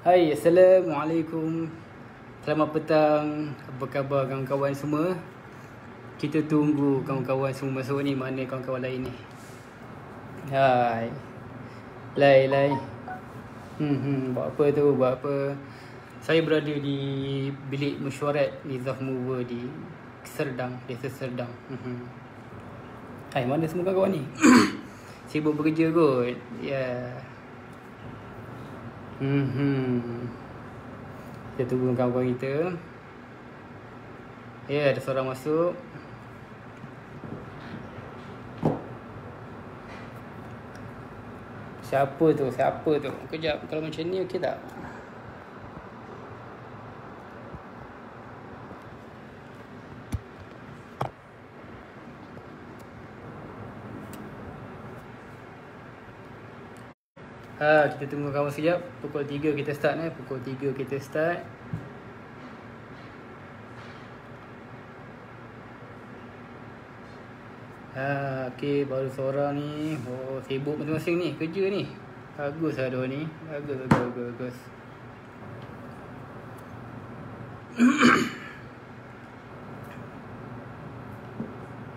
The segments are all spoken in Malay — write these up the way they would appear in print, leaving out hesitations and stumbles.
Hai, Assalamualaikum. Selamat petang. Apa khabar kawan-kawan semua? Kita tunggu kawan-kawan semua masuk ni. Mana kawan-kawan lain ni? Hai. Lai. Buat apa tu? Buat apa? Saya berada di bilik mesyuarat Nizam Mover di Serdang, Desa Serdang. Hai, mana semua kawan-kawan ni? Sibuk bekerja kot. Ya. Kita tunggu kawan-kawan kita. Ya, ada seorang masuk. Siapa tu? Kejap, kalau macam ni okey tak? Kita tunggu kawan sekejap. Pukul 3 kita start Pukul 3 kita start. Okey, baru seorang ni. Oh, sibuk masing-masing ni, kerja ni. Bagus lah dua ni. Bagus.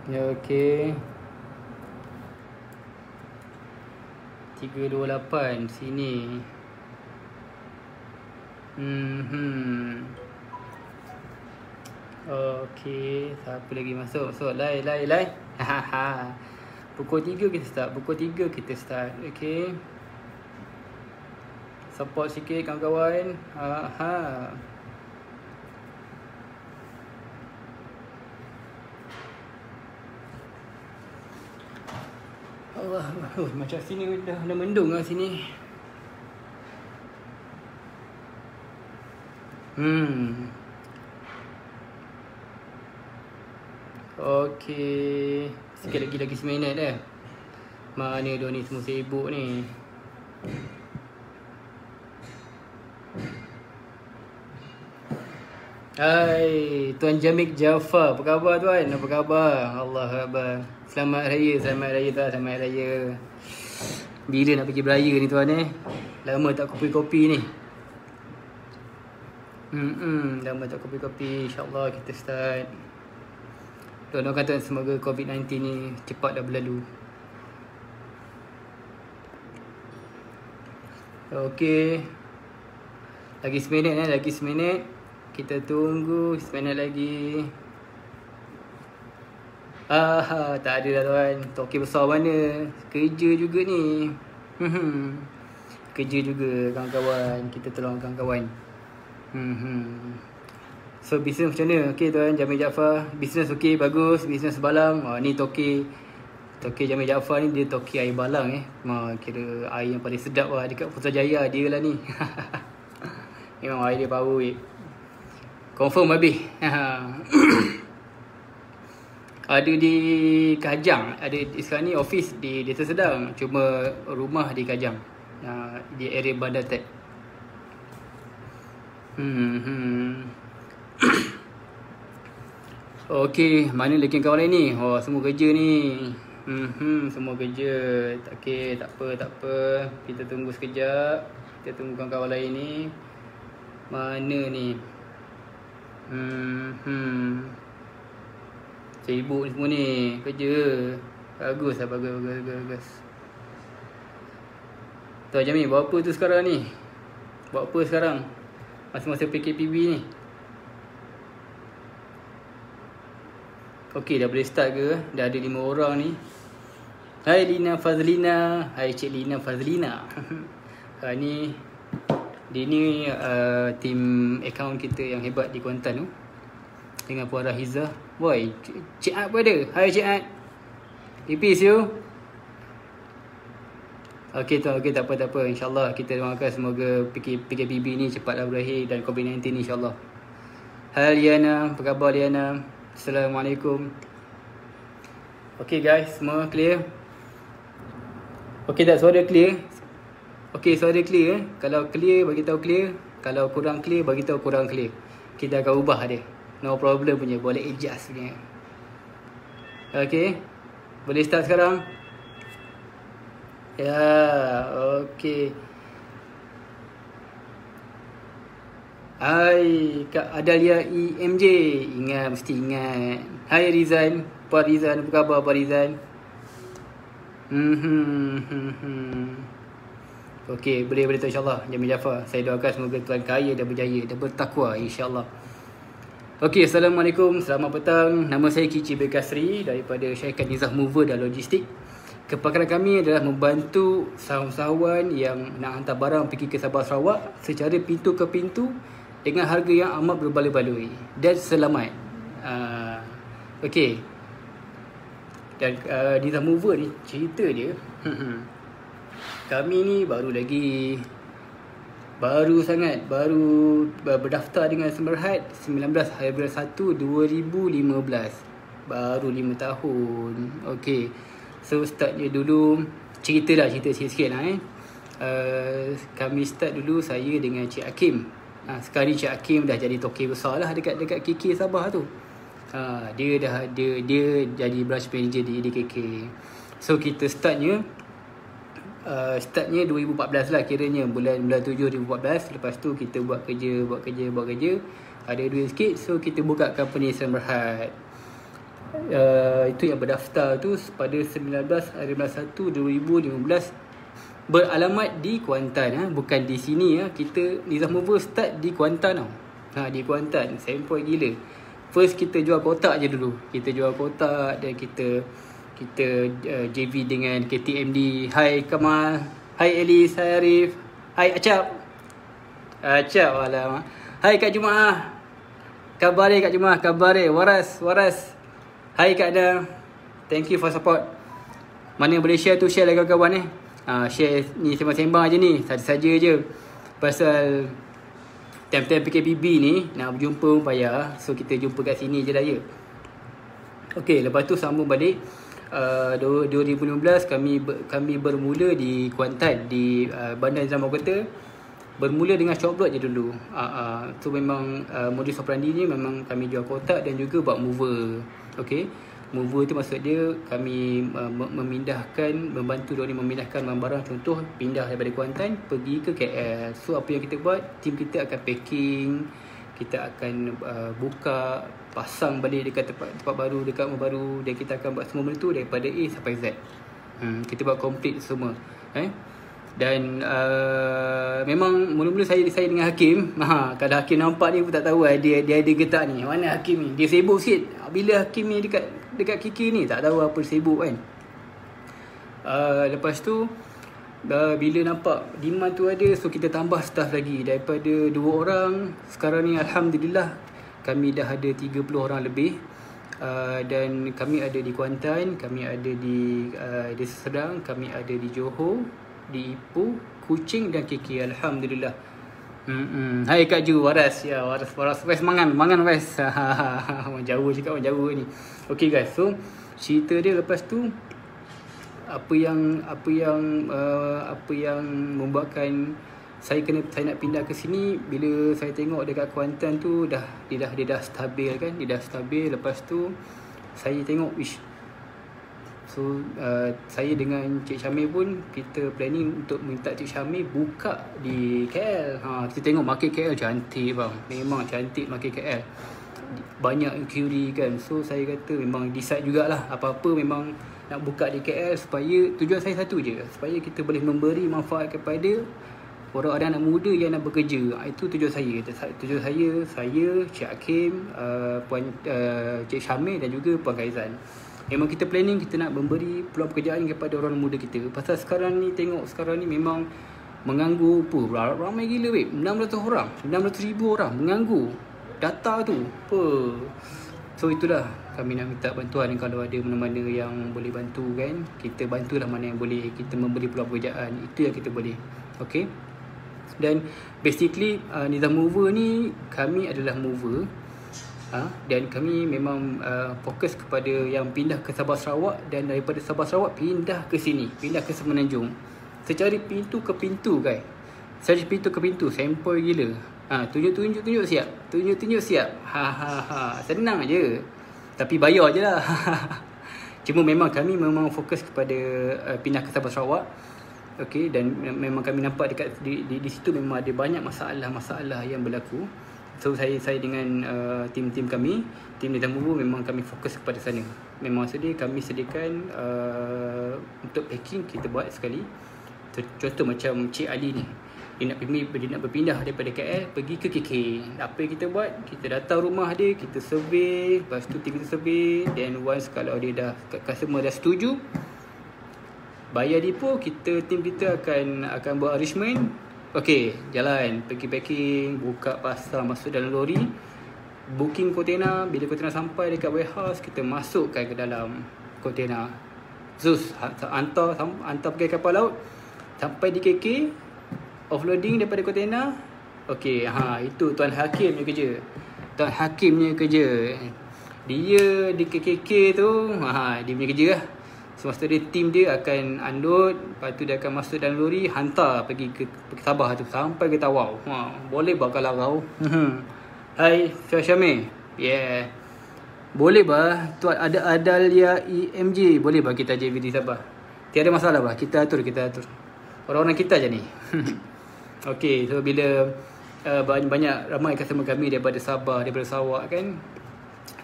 Ya, okey. 328 sini. Okey, siapa lagi masuk? Lai. Pukul 3 kita start. Okey. Support sikit kawan-kawan. Allah, macam sini dah mendung lah sini. Okey, sikit lagi 9 minit dah. Mana dia ni semua sibuk ni. Hai, Tuan Jamik Jafar. Apa khabar tuan? Apa khabar? Allah khabar. Selamat raya tuan. Selamat raya. Bila nak pergi beraya ni tuan Lama tak kopi-kopi ni. Lama tak kopi-kopi. InsyaAllah kita start. Doakan tuan semoga COVID-19 ni cepat dah berlalu. Okey. Lagi 9 minit. Kita tunggu 9 minit lagi. Tak ada dah tuan. Toki besar mana? Kerja juga ni. Kerja juga kawan-kawan. Kita tolong kawan-kawan. So bisnes macam mana? Okey tuan Jamil Jaafar. Bisnes okey, bagus. Bisnes balang. Ni Toki Jamil Jaafar ni, dia toki air balang kira air yang paling sedap lah dekat Putrajaya. Dia lah ni. Memang air dia power confirm habis. Ada di Kajang. Sekarang ni office di Desa Serdang. Cuma rumah di Kajang, di area Bandar Tek. Okey, mana lagi kawan lain ni? Semua kerja ni. Semua kerja. Okey, tak apa. Kita tunggu sekejap. Kita tunggu kawan-kawan lain ni. Mana ni? Sibuk semua ni. Kerja. Bagus. Tuan Jamil, buat apa tu sekarang ni? Buat apa sekarang? Masa-masa PKPB ni. Okey, dah boleh start ke? Dah ada 5 orang ni. Hai Lina Fazlina. Hai Cik Lina Fazlina. Ni dia ni tim akaun kita yang hebat di Kuantan tu. Dengan Puan Rahizah. Boy, Cik Ad pun ada. Hai Cik Ad. Ipis you. Okey tu, tak apa. InsyaAllah kita doakan semoga PKPB ni cepatlah berakhir dan COVID-19 ni insyaAllah. Hai Liana, apa khabar Liana? Assalamualaikum. Okey guys, semua clear? Okey tak, suara clear? Okey, suara clear Kalau clear, bagi tahu clear. Kalau kurang clear, bagi tahu kurang clear. Kita akan ubah dia. No problem punya, boleh adjust punya. Okey. Boleh start sekarang? Ya, okey. Hai Kak Adalia EMJ. Ingat, mesti ingat. Hai Rizan. Pak Rizan, apa khabar Pak Rizan? Okey, boleh tu insyaAllah. Jamil Jaafar. Saya doakan semoga tuan kaya dan berjaya dan bertakwa insyaAllah. Okey, Assalamualaikum. Selamat petang. Nama saya Kici Bekasri daripada syarikat Nizah Mover dan Logistik. Kepakaran kami adalah membantu sahawan-sahawan yang nak hantar barang pergi ke Sabah Sarawak secara pintu ke pintu dengan harga yang amat berbaloi-baloi dan selamat. Okey. Dan Nizah Mover ni, cerita dia kami ni baru sangat berdaftar dengan Semerhat 19/1/2015. Baru 5 tahun. Okey. So startnya dulu, cerita sikit lah kami start dulu saya dengan Cik Hakim. Sekarang ni Cik Hakim dah jadi tokey besar lah dekat KK Sabah tu. Dia jadi branch manager di KK. So kita startnya 2014 lah kiranya, bulan 7 2014. Lepas tu kita buat kerja, ada duit sikit, so kita buka company Semerhat. Itu yang berdaftar tu pada 19/1/2015, beralamat di Kuantan, bukan di sini. Kita Nizah Mover start di Kuantan tau. Di Kuantan, sempoi gila. First kita jual kotak je dulu. Kita jual kotak dan kita JV dengan KTMD. Hai Kamal, hai Elis, hai Arif, hai Acap. Alamak. Hai Kak Jumaah. Kabare Kak Jumaah, kabare. Waras. Hai Kak Adam. Thank you for support. Mana yang boleh share tu share lah kawan-kawan share ni sembang-sembang je ni, saja je. Pasal time-time PKPB ni nak berjumpa pun payah. So kita jumpa kat sini je lah ya. Okey, lepas tu sambung balik 2015 kami bermula di Kuantan, di Bandar Zaman Kota. Bermula dengan shop block je dulu. So memang modus operandi ni memang kami jual kotak dan juga buat mover. Okey, mover tu maksud dia kami membantu diorang memindahkan barang, contoh pindah daripada Kuantan pergi ke KL. So apa yang kita buat, tim kita akan packing, kita akan buka, pasang balik dekat tempat baru, dekat rumah baru, dan kita akan buat semua benda tu daripada A sampai Z. Kita buat complete semua. Dan memang mula-mula saya dengan Hakim. Kalau Hakim nampak ni pun tak tahu dia ada getak ni. Mana Hakim ni? Dia sibuk sikit. Bila Hakim ni dekat KK ni tak tahu apa sibuk kan. Lepas tu bila nampak demand tu ada, so kita tambah staff lagi. Daripada 2 orang, sekarang ni Alhamdulillah kami dah ada 30 orang lebih. Dan kami ada di Kuantan, kami ada di Desa Serdang, kami ada di Johor, di Ipoh, Kuching dan KK. Alhamdulillah. Hai Kak Ju, waras. Wes mangan wes. Orang Jawa cakap orang Jawa ni. Okey guys, so cerita dia lepas tu apa yang membuatkan saya nak pindah ke sini. Bila saya tengok dekat Kuantan tu dia dah stabil kan, lepas tu saya tengok so saya dengan Cik Syamil pun kita planning untuk minta Cik Syamil buka di KL. Kita tengok market KL cantik bang, memang cantik market KL, banyak inquiry kan. So saya kata memang decide jugalah, apa-apa memang nak buka di KL, supaya tujuan saya satu je, supaya kita boleh memberi manfaat kepada orang-orang anak muda yang nak bekerja. Itu tujuan saya. Saya, Cik Hakim, Cik Syamil dan juga Puan Kaizan. Memang kita planning, kita nak memberi peluang pekerjaan kepada orang muda kita. Pasal sekarang ni memang menganggur ramai gila weh. 600,000 orang menganggur. Data tu So itulah kami nak minta bantuan. Kalau ada mana-mana yang boleh bantu kan, kita bantulah mana yang boleh. Kita memberi peluang pekerjaan, itu yang kita boleh. Okay. Dan basically Nizah Mover ni, kami adalah mover. Dan kami memang fokus kepada yang pindah ke Sabah Sarawak, dan daripada Sabah Sarawak pindah ke sini, pindah ke Semenanjung. Secara pintu ke pintu guys. Secara pintu ke pintu, sempoi gila. Tunjuk siap. Senang je. Tapi bayar je lah. Cuma memang kami fokus kepada pindah ke Sabah Sarawak. Okey, dan memang kami nampak dekat di situ memang ada banyak masalah yang berlaku. So saya dengan tim kami, tim Nizam Mover, memang kami fokus kepada sana. Memang kami sediakan untuk packing, kita buat sekali. Contoh macam Cik Ali ni, dia nak berpindah daripada KL pergi ke KK. Apa yang kita buat? Kita datang rumah dia, kita survey, lepas tu kita survey, then once kalau dia dah, customer dah setuju, bayar depo, tim kita akan buat arrangement. Okey, jalan, pergi packing, buka pasar, masuk dalam lori, booking kontena. Bila kontena sampai dekat warehouse, kita masukkan ke dalam kontena. Zus, hantar pergi kapal laut, sampai di KK, offloading daripada kontena. Okey, itu Tuan Hakim punya kerja. Tuan Hakim punya kerja. Dia di KKK tu, dia punya kerja lah. Semasa dia, tim dia akan unload, lepas tu dia akan masuk dalam lori, hantar pergi ke Sabah tu, sampai ke Tawau. Boleh bah kalau kau. Hai, Syamil. Yeah. Boleh bah, Tuan ada Adalia EMJ, boleh bah kita JV di Sabah. Tiada masalah bah, kita atur. Orang-orang kita je ni. Okey, so bila ramai customer kami daripada Sabah, daripada Sarawak kan,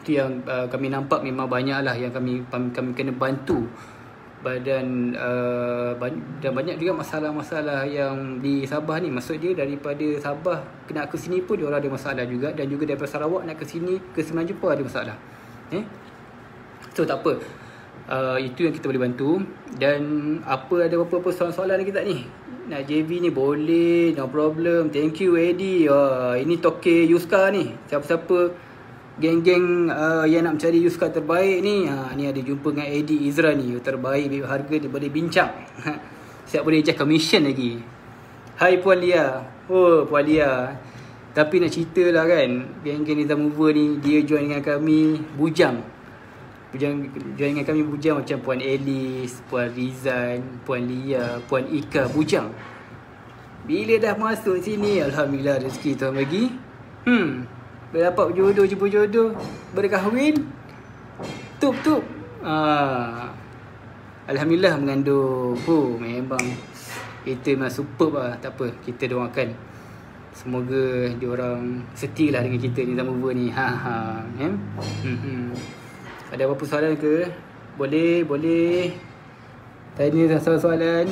itu yang kami nampak memang banyak lah yang kami kena bantu. Dan banyak juga masalah-masalah yang di Sabah ni. Maksud dia daripada Sabah nak ke sini pun diorang ada masalah juga, dan juga daripada Sarawak nak ke sini, ke Semenanjung pun ada masalah. So tak apa, itu yang kita boleh bantu. Dan ada apa-apa soalan-soalan lagi tak ni? Nak JV ni boleh, no problem. Thank you Eddie. Ini Toke Yuska ni. Siapa-siapa geng-geng yang nak mencari Yuska terbaik ni, ni ada jumpa dengan Eddie Izra ni, terbaik, harga dia boleh bincang. Siap boleh just commission lagi. Hai Puan Lia. Oh Puan Lia, tapi nak cerita lah kan, geng-geng Nizam Mover ni, dia join dengan kami bujang macam Puan Alice, Puan Rizan, Puan Lia, Puan Ika, bujang. Bila dah masuk sini, alhamdulillah rezeki Tuhan bagi. Berdapat jumpa jodoh, berkahwin, tup. Alhamdulillah mengandung. Memang kita memang superb lah. Tak apa, kita doakan semoga diorang setia lah dengan kita ni, Nizam Mover ni. Ada apa-apa soalan ke? Boleh tanya soalan.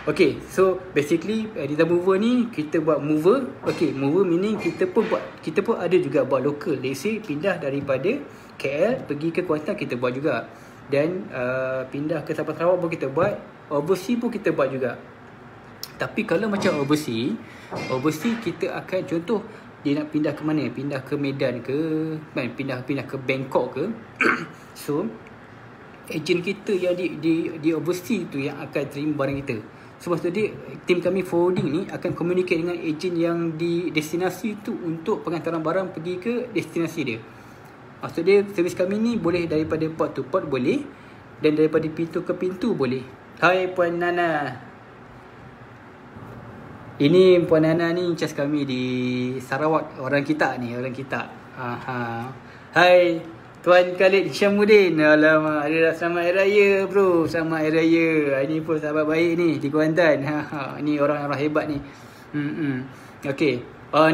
Okay, so basically Nizam Mover ni kita buat mover. Okay, mover meaning kita pun ada juga buat local. Let's say pindah daripada KL pergi ke Kuantan, kita buat juga. Dan pindah ke Sabah Sarawak pun kita buat. Overseas pun kita buat juga. Tapi kalau macam overseas kita akan, contoh dia nak pindah ke mana? Pindah ke Medan ke, pindah ke Bangkok ke. So ejen kita yang di overseas tu yang akan terima barang kita. So maksud dia, tim kami forwarding ni akan communicate dengan ejen yang di destinasi tu untuk pengantaran barang pergi ke destinasi dia. Maksud dia, servis kami ni boleh daripada port to port boleh, dan daripada pintu ke pintu boleh. Hai Puan Nana. Ini Puan Nana ni cas kami di Sarawak, orang kita. Hai Tuan Khalid Syamuddin. Alamak, selamat Hari Raya bro. Selamat Hari Raya. Ini pun sahabat baik ni di Kuantan. Ni orang-orang hebat ni. Okey.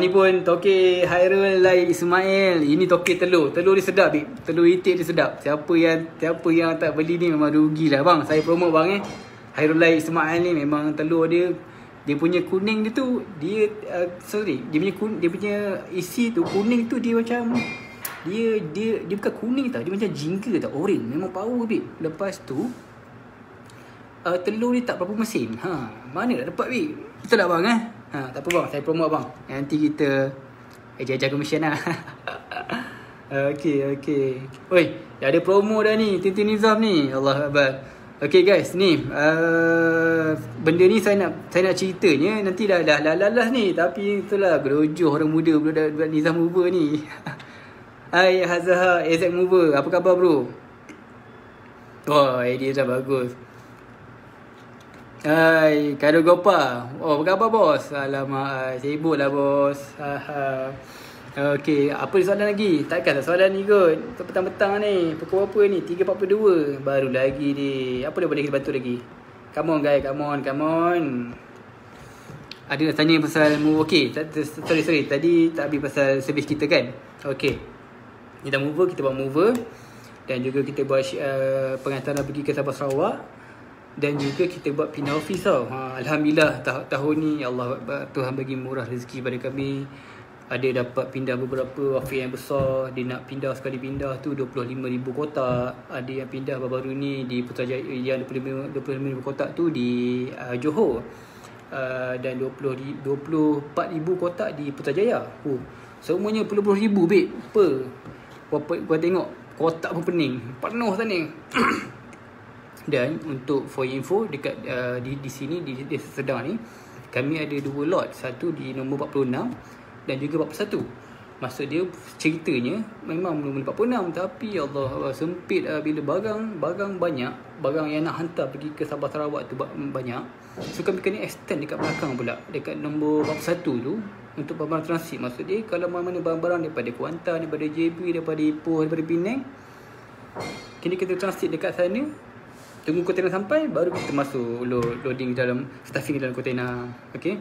Ni pun Toke Hairul Lai Ismail. Ini Toke telur dia sedap bib. Telur itik dia sedap. Siapa yang tak beli ni memang rugilah bang. Saya promote bang Hairul Lai Ismail ni memang telur dia punya kuning dia tu, dia punya isi tu kuning tu, dia macam dia bukan kuning tau, dia macam jingga tau, orange, memang power bib. Lepas tu telur dia tak berapa mesin. Mana nak dapat bib? Betul tak bang tak apa bang, saya promote bang. Nanti kita jajan commission lah. Okey. Oi, dah ada promo dah ni Tintin Nizam ni. Allah Akbar. Okay guys, ni benda ni saya nak ceritanya nanti dah lalas ni, tapi itulah gerojoh orang muda budak Nizam Mover ni. Hai Hazah AZ Mover, apa khabar bro? Idea dah bagus. Hai Kado Gopa, apa khabar bos? Alamak, sibuk lah bos. Okey, apa soalan lagi? Takkan tak soalan ni kot. Petang-petang ni, pukul berapa ni? 3.42 baru lagi ni. Apa dia boleh kita bantu lagi? Come on guys, come on. Ada nak tanya pasal move. Okay, sorry tadi tak habis pasal servis kita kan. Okay, kita mover, kita buat mover, dan juga kita buat pengantaran pergi ke Sabah Sarawak, dan juga kita buat pindah office tau. Alhamdulillah tahun ni Allah Tuhan bagi murah rezeki pada kami. Ada dapat pindah beberapa office yang besar. Dia nak pindah, sekali pindah tu 25,000 kotak. Ada yang pindah baru-baru ni di Putrajaya, yang 25,000 kotak tu di Johor, dan 24,000 kotak di Putrajaya. Semuanya puluh-puluh ribu babe. Kau tengok kotak pun pening penuh sana. Dan untuk for info, dekat di sini di Desa Sedang ni kami ada 2 lot. Satu di nombor 46 dan juga 41. Maksud dia ceritanya memang nombor 46, tapi Allah sempit bila barang banyak, barang yang nak hantar pergi ke Sabah Sarawak tu banyak. So kami kena extend dekat belakang pula, dekat nombor 41 tu, untuk barang transit. Maksud dia kalau mana-mana barang-barang daripada Kuantan, daripada JB, daripada Ipoh, daripada Penang, kini kita transit dekat sana. Tunggu kontena sampai, baru kita masuk loading dalam, stuffing dalam kontena. Okay.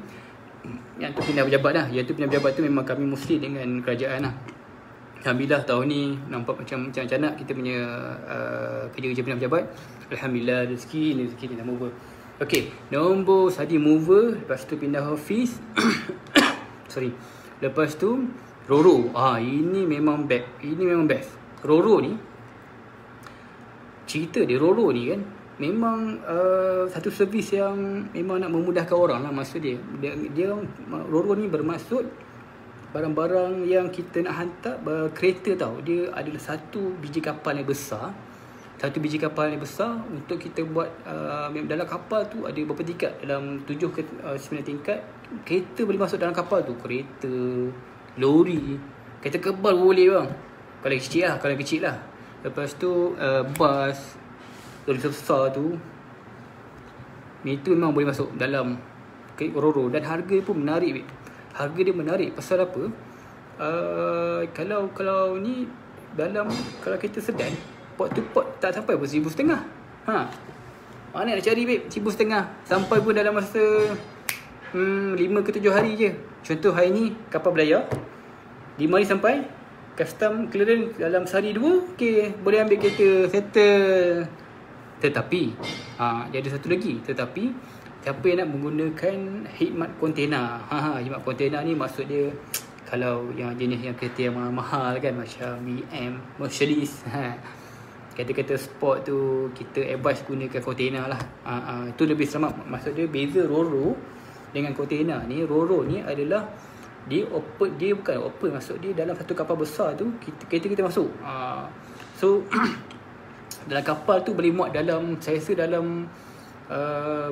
Yang tu pindah pejabat lah. Yang tu pindah pejabat tu memang kami mesti dengan kerajaan lah. Alhamdulillah tahun ni nampak macam nak kita punya kerja-kerja pindah pejabat. Alhamdulillah rezeki ni dah mover. Okay, nombor tadi mover, lepas tu pindah office. Sorry. Lepas tu Roro. Ini memang best. Roro ni, cerita dia Roro ni kan, memang satu servis yang memang nak memudahkan orang lah. Maksud dia Roro ni bermaksud barang-barang yang kita nak hantar kereta tau. Dia adalah satu biji kapal yang besar. Untuk kita buat dalam kapal tu ada berapa tingkat, dalam 7 ke 9 tingkat. Kereta boleh masuk dalam kapal tu. Kereta, lori, kereta kebal boleh bang, kalau kecil lah. Lepas tu bas, lori besar tu, itu memang boleh masuk dalam Roro. Dan harga dia pun menarik. Harga dia menarik pasal apa? Kalau ni dalam, kalau kereta sedan, pot tu pot tak sampai pun 1,500. Mana nak cari babe 1,500? Sampai pun dalam masa 5 ke 7 hari je. Contoh hari ni kapal berlayar 5 hari sampai, custom clearance dalam sehari 2, okay, boleh ambil kereta, settle. Tetapi dia ada satu lagi. Tetapi siapa yang nak menggunakan khidmat kontena, khidmat kontena ni maksud dia kalau yang jenis yang kereta yang mahal kan, macam BM, Mercedes, kereta-kereta sport tu, kita advise gunakan kontena lah. Itu lebih selamat. Maksud dia beza Roro dengan kontena ni. Roro ni adalah dia bukan open, maksud dia dalam satu kapal besar tu kereta kita masuk. So dalam kapal tu boleh muat dalam, saya rasa dalam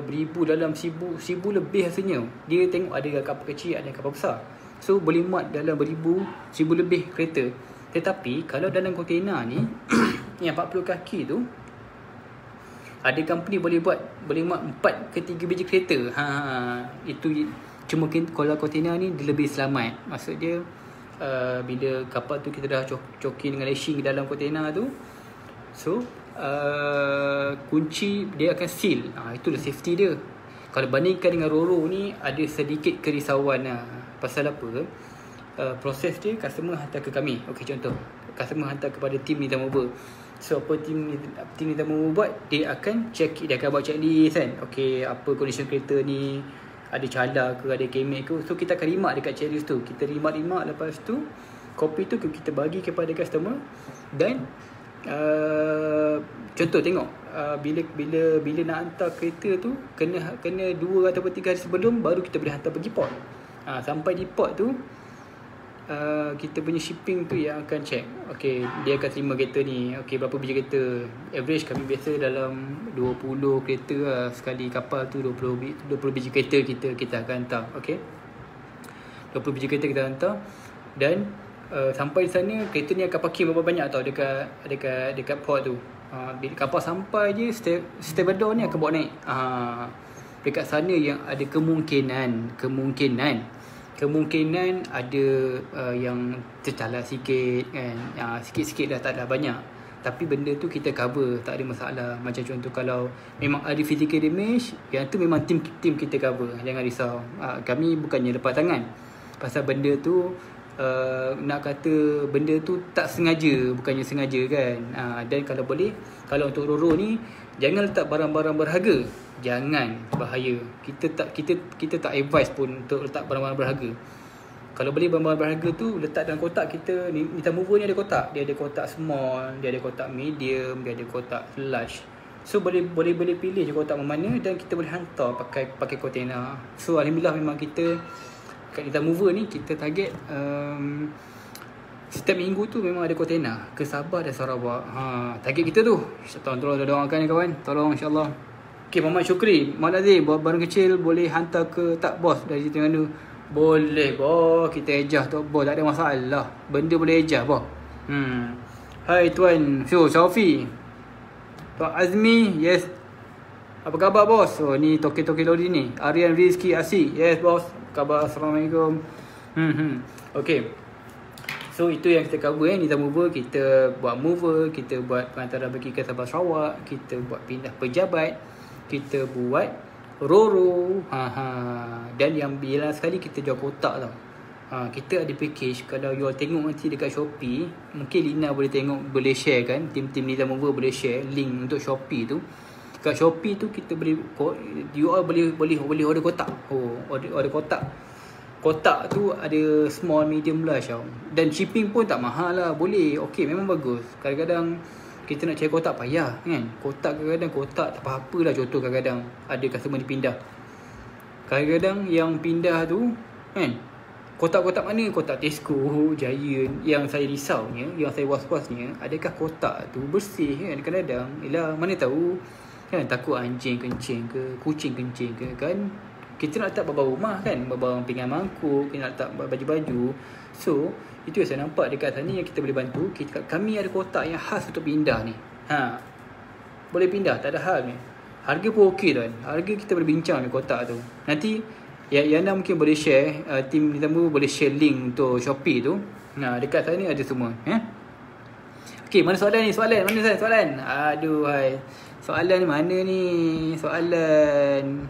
beribu, dalam 1,000 lebih rasanya. Dia tengok ada kapal kecil, ada kapal besar. So boleh muat dalam beribu, 1,000 lebih kereta. Tetapi kalau dalam kontena ni yang 40 kaki tu, ada company boleh muat 4 ke 3 biji kereta. Itu cuma kalau kontena ni dia lebih selamat. Maksud dia bila kapal tu kita dah coki dengan lashing dalam kontena tu, so kunci dia akan seal. Itulah safety dia. Kalau bandingkan dengan Roro ni, ada sedikit kerisauan lah. Pasal apa? Proses dia customer hantar ke kami. Okey, contoh customer hantar kepada tim Nita Mover. So apa tim Nita Mover buat, dia akan check, dia akan buat checklist kan. Okey, apa condition kereta ni, ada cala ke, ada kemek ke. So kita akan remark dekat checklist tu. Kita remark, lepas tu kopi tu kita bagi kepada customer. Dan contoh tengok, bila nak hantar kereta tu, kena 2 atau 3 hari sebelum baru kita boleh hantar pergi port. Sampai di port tu, kita punya shipping tu yang akan check. Okay, dia akan terima kereta ni, okay, berapa biji kereta. Average kami biasa dalam 20 kereta lah. Sekali kapal tu 20 biji kereta kita akan hantar. Okay, 20 biji kereta kita hantar. Dan sampai di sana, kereta ni akan parking berapa banyak tau dekat port tu. Bila kapal sampai je, stevedore ni akan bawa naik. Dekat sana yang ada kemungkinan ada yang tercalar sikit kan. Sikit-sikit dah, tak ada banyak. tapi benda tu kita cover, tak ada masalah. Macam contoh kalau memang ada physical damage, yang tu memang tim kita cover, jangan risau. Kami bukannya lepas tangan pasal benda tu, nak kata benda tu tak sengaja, bukannya sengaja kan. Dan kalau boleh, kalau untuk Roro ni jangan letak barang-barang berharga, jangan, bahaya. Kita tak advise pun untuk letak barang-barang berharga. Kalau boleh barang-barang berharga tu letak dalam kotak kita. Nita mover ni ada kotak. Dia ada kotak small, dia ada kotak medium, dia ada kotak large. So boleh pilih je kotak mana dan kita boleh hantar pakai kontainer. So alhamdulillah memang kita kat Nita mover ni kita target setiap minggu tu memang ada kontainer ke Sabah dan Sarawak. Target kita tu. Tolong doakan kawan. Tolong insya-Allah. Okey, Muhammad Syukri, Mak Nazir, buat barang kecil boleh hantar ke tak bos dari Terengganu? Boleh bos, kita ejah tu bos, tak ada masalah. Benda boleh ejah bos. Hai Tuan Syaufi, Tuan Azmi, yes. Apa khabar bos? Oh ni toke-toke lori ni. Aryan Rizki Asik, yes bos. Khabar, Assalamualaikum. Okay. So itu yang kita cover Nita mover, kita buat mover, kita buat pengantaran bagi ke Sabah Sarawak, kita buat pindah pejabat, kita buat Roro, dan yang bilang sekali kita jual kotak tau. Kita ada package. Kalau you all tengok nanti dekat Shopee, mungkin Lina boleh tengok, boleh share kan, tim Nita mover boleh share link untuk Shopee tu. Kat Shopee tu kita boleh, you all boleh order kotak. Order kotak. Kotak tu ada small, medium, large tau. Dan shipping pun tak mahal lah. Boleh, okey, memang bagus. Kadang-kadang kita nak cari kotak payah kan. Kotak kadang-kadang kotak tak apa-apa lah. Contoh kadang-kadang ada customer dipindah. Kadang-kadang yang pindah tu kan, kotak-kotak mana? Kotak Tesco, Giant. Yang saya risaunya, yang saya was-wasnya, adakah kotak tu bersih kan. Kadang-kadang yelah, mana tahu kan, takut anjing kencing ke, kucing kencing ke kan. Kita nak letak bawah rumah kan, bawah pinggan mangkuk, kita nak letak baju-baju. So itu yang saya nampak dekat sana yang kita boleh bantu. Kami ada kotak yang khas untuk pindah ni. Boleh pindah, tak ada hal ni. Harga pun okey tuan. Harga kita boleh bincang ni kotak tu. Nanti Yana mungkin boleh share, tim Nita mover boleh share link untuk Shopee tu. Dekat sana ada semua. Okey, mana soalan ni? Mana soalan? Aduh hai. Soalan ni mana ni? Soalan.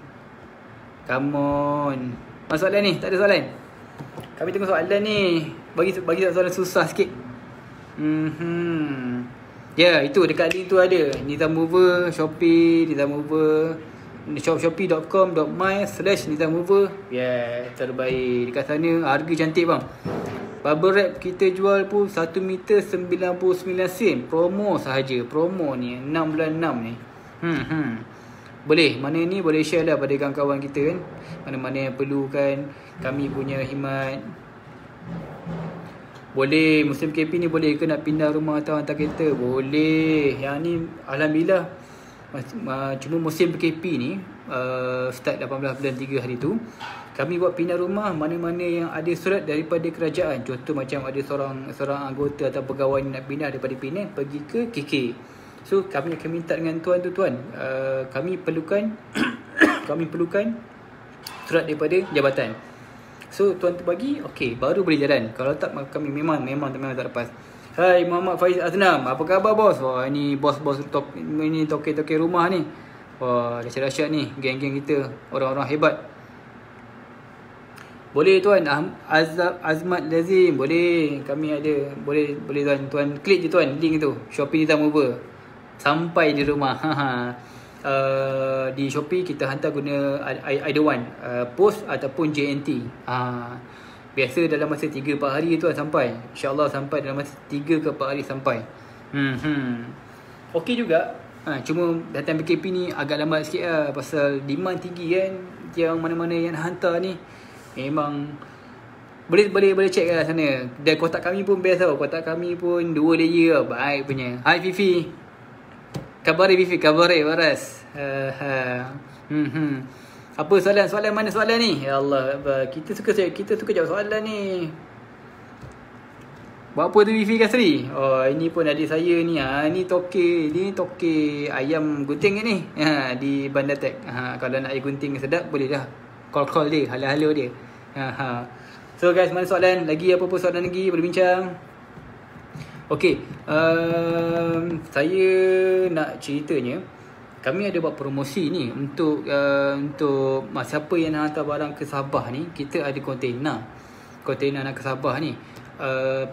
Come on. Mana soalan ni? Tak ada soalan. Kami tengok soalan ni. Bagi soalan susah sikit. Ya, itu dekat link tu ada Nita mover, Shopee, Nita mover, shopee.com.my/Nita mover. Terbaik. Dekat sana harga cantik bang. Bubble wrap kita jual pun 1 meter 99 sen. Promo sahaja. Promo ni 6 bulan 6 ni. Boleh, mana ni boleh share lah pada kawan-kawan kita kan. Mana-mana yang perlukan kami punya khidmat. Boleh, musim PKP ni boleh ke nak pindah rumah atau hantar kereta? Boleh. Yang ni alhamdulillah. Cuma musim PKP ni start 18 bulan 3 hari tu, kami buat pindah rumah mana-mana yang ada surat daripada kerajaan. Contoh macam ada seorang anggota atau pegawai nak pindah daripada Penang pergi ke KK. So kami akan minta dengan tuan tu, tuan, kami perlukan surat daripada jabatan. So tuan tu bagi, okey, baru boleh jalan. Kalau tak kami memang tak lepas. Hai Muhammad Faiz Aznam, apa khabar bos? Wah, ini bos-bos ini toke-toke rumah ni. Wah, dahsyat ni geng-geng kita, orang-orang hebat. Boleh tuan, Azmat Lazim, boleh. Kami ada, boleh tuan klik je tuan link tu, Shopee Nita mover. Sampai di rumah. Di Shopee kita hantar guna either one, post ataupun JNT. Biasa dalam masa 3-4 hari tu sampai. InsyaAllah sampai dalam masa 3 ke 4 hari sampai. Okey juga. Cuma datang PKP ni agak lambat sikit lah, pasal demand tinggi kan. Yang mana-mana yang hantar ni memang boleh check lah sana. Dan kotak kami pun best tau. Kotak kami pun 2 layer lah, baik punya. Hai Fifi, khabar Fifi, khabar waras. Apa soalan mana soalan ni? Ya Allah, kita suka jawab soalan ni. Buat apa tu Fifi Kasri? Oh, ini pun adik saya ni. Ni toke ayam gunting ni. Di Bandar Tek. Kalau nak ayam gunting sedap boleh dah. Call dia, halo dia. So guys, mana soalan? Lagi apa-apa soalan lagi boleh bincang? Okey, saya nak ceritanya, kami ada buat promosi ni untuk siapa yang nak hantar barang ke Sabah ni, kita ada kontainer nak ke Sabah ni.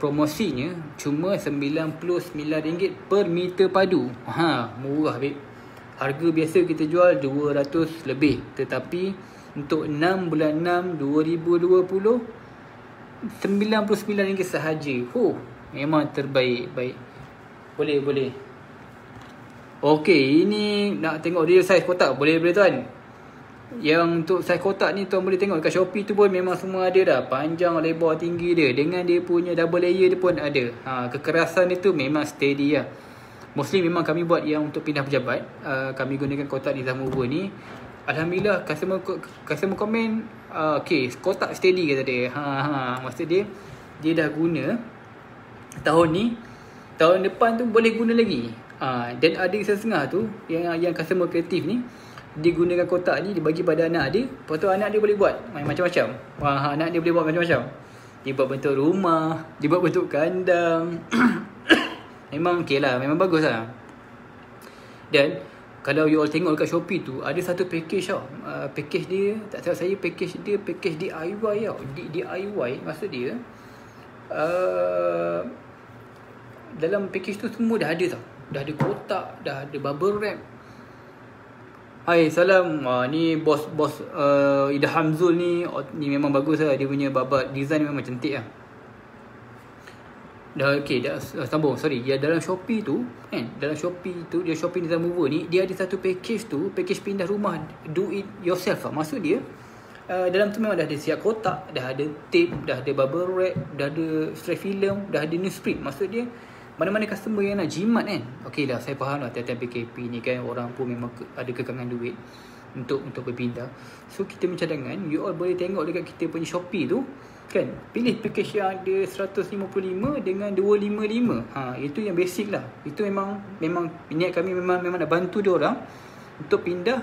Promosinya cuma RM99 per meter padu. Murah babe. Harga biasa kita jual 200 lebih, tetapi untuk 6 bulan 6 2020 RM99 sahaja. Memang terbaik. Baik. Boleh. Okey, ini nak tengok dia saiz kotak. Boleh tuan. Yang untuk saiz kotak ni tuan boleh tengok dekat Shopee tu pun memang semua ada dah. Panjang, lebar, tinggi dia. Dengan dia punya double layer dia pun ada. Kekerasan dia tu memang steady lah. Mostly memang kami buat yang untuk pindah pejabat. Kami gunakan kotak Nizam Mover ni. Alhamdulillah customer komen okey, kotak steady kata dia. Maksud dia dah guna tahun ni, tahun depan tu boleh guna lagi. Dan ada setengah tu yang customer kreatif ni, dia gunakan kotak ni, dia bagi pada anak dia. Lepas tu anak dia boleh buat macam-macam. Anak dia boleh buat macam-macam. Dia buat bentuk rumah, dia buat bentuk kandang. Memang okey lah, memang bagus lah. Dan kalau you all tengok dekat Shopee tu, ada satu package tau. Package dia, tak tahu saya package DIY tau. DIY maksud dia dalam package tu semua dah ada tau. Dah ada kotak, dah ada bubble wrap. Hai, salam. Ni bos Ida Hamzul ni memang bagus lah. Dia punya babat design memang cantik lah. Dah okey, dah sambung. Sorry, dia dalam Shopee tu kan, dalam Shopee tu, dia Shopee Nizam Mover ni, dia ada satu package tu, package pindah rumah do it yourself lah. Maksud dia dalam tu memang dah ada siap kotak, dah ada tape, dah ada bubble wrap, dah ada strap film, dah ada newsprint. Maksud dia mana-mana customer yang nak jimat kan. Okey lah, saya faham lah tiap-tiap PKP ni kan, orang pun memang ada kekangan duit untuk berpindah. So kita mencadangan, you all boleh tengok dekat kita punya Shopee tu kan, pilih package yang ada 155 dengan 255. Itu yang basic lah. Itu memang niat kami memang nak bantu dia orang untuk pindah,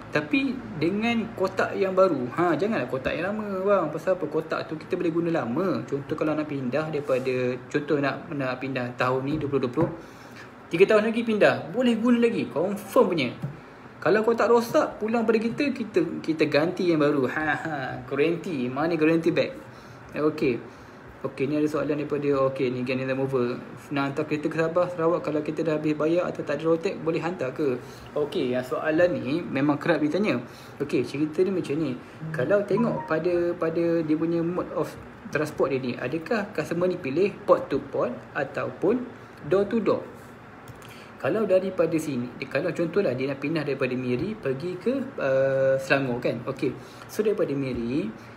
tapi dengan kotak yang baru. Janganlah kotak yang lama bang. Pasal apa? Kotak tu kita boleh guna lama. Contoh kalau nak pindah daripada, contoh nak pindah tahun ni 2020, 3 tahun lagi pindah, boleh guna lagi, confirm punya. Kalau kotak rosak pulang pada kita ganti yang baru. Guarantee, money guarantee back. Okey, ni ada soalan daripada ni Nizam Mover. Nak hantar kereta ke Sabah, Sarawak, kalau kita dah habis bayar atau tak ada rotek, boleh hantar ke? Okey, soalan ni memang kerap ditanya. Okey, cerita dia macam ni. Kalau tengok pada dia punya mode of transport dia ni, adakah customer ni pilih port to port ataupun door to door? Kalau daripada sini, kalau contohlah dia nak pindah daripada Miri pergi ke Selangor kan. Okey, so daripada Miri,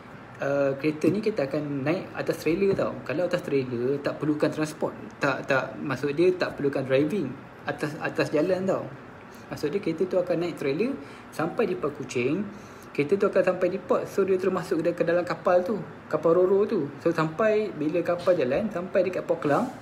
kereta ni kita akan naik atas trailer tau. Kalau atas trailer tak perlukan transport, tak maksud dia tak perlukan driving atas jalan tau. Maksud dia kereta tu akan naik trailer sampai di Port Kuching. Kereta tu akan sampai di port, so dia termasuk ke dalam kapal tu, kapal roro tu. So sampai bila kapal jalan sampai dekat Port Klang,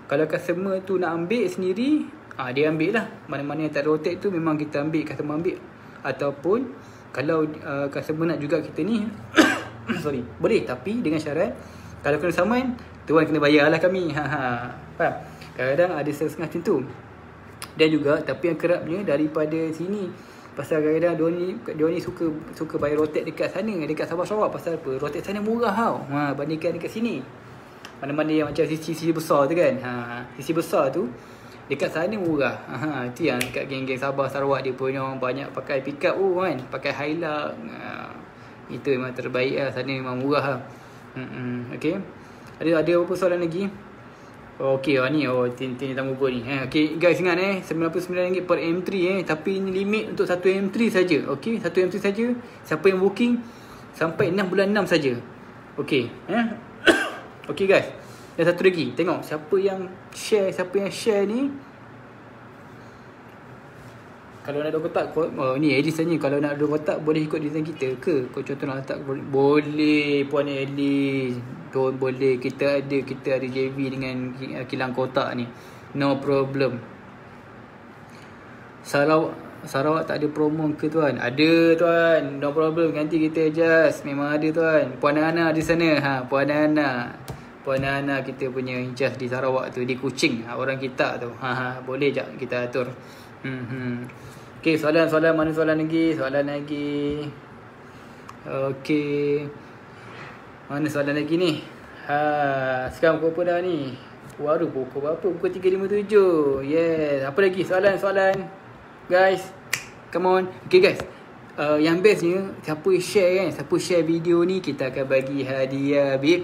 kalau customer tu nak ambil sendiri, dia ambil lah. Mana-mana yang tak rotate tu memang kita ambil, customer ambil. Ataupun kalau customer nak juga kita ni sorry, boleh, tapi dengan syarat kalau kena saman, tuan kena bayar lah kami. Faham? Kadang-kadang ada setengah macam tu. Dan juga, tapi yang kerapnya daripada sini, pasal kadang-kadang dia ni suka bayar rotate dekat sana, dekat Sabah Sarawak. Pasal apa? Rotate sana murah tau, bandingkan dekat sini. Mana-mana yang macam sisi besar tu kan, sisi besar tu dekat sana murah. Itu yang dekat geng-geng Sabah Sarawak, dia punya orang banyak pakai pick up kan, pakai Hilux. Itu memang terbaik lah, sana memang murah lah. Okay, ada apa soalan lagi? Okey, ni tin tamu pun ni. Okey guys, ingat RM99 per M3 tapi ini limit untuk satu M3 saja. Okey, satu M3 saja. Siapa yang booking sampai 6 bulan 6 saja. Okey, okey guys. Dan satu lagi, tengok siapa yang share ni. Kalau nak ada kotak, ni Elis tanya, kalau nak ada kotak boleh ikut design kita ke? Kau contoh nak letak, boleh Puan Elis. Boleh, kita ada JV dengan kilang kotak ni. No problem. Sarawak tak ada promo ke tuan? Ada tuan, no problem, nanti kita adjust. Memang ada tuan. Puan Ana di sana. Puan Ana. Puan Nana kita punya Ijaz di Sarawak tu, di Kuching, orang kita tu. Boleh je kita atur. Okey, soalan mana soalan lagi? Okey. Mana soalan lagi ni? Sekarang pukul apa dah ni? Baru pukul berapa? Pukul 3.57. Yes. Apa lagi? Soalan. Guys, come on. Okay guys, yang bestnya siapa share video ni, kita akan bagi hadiah, bib.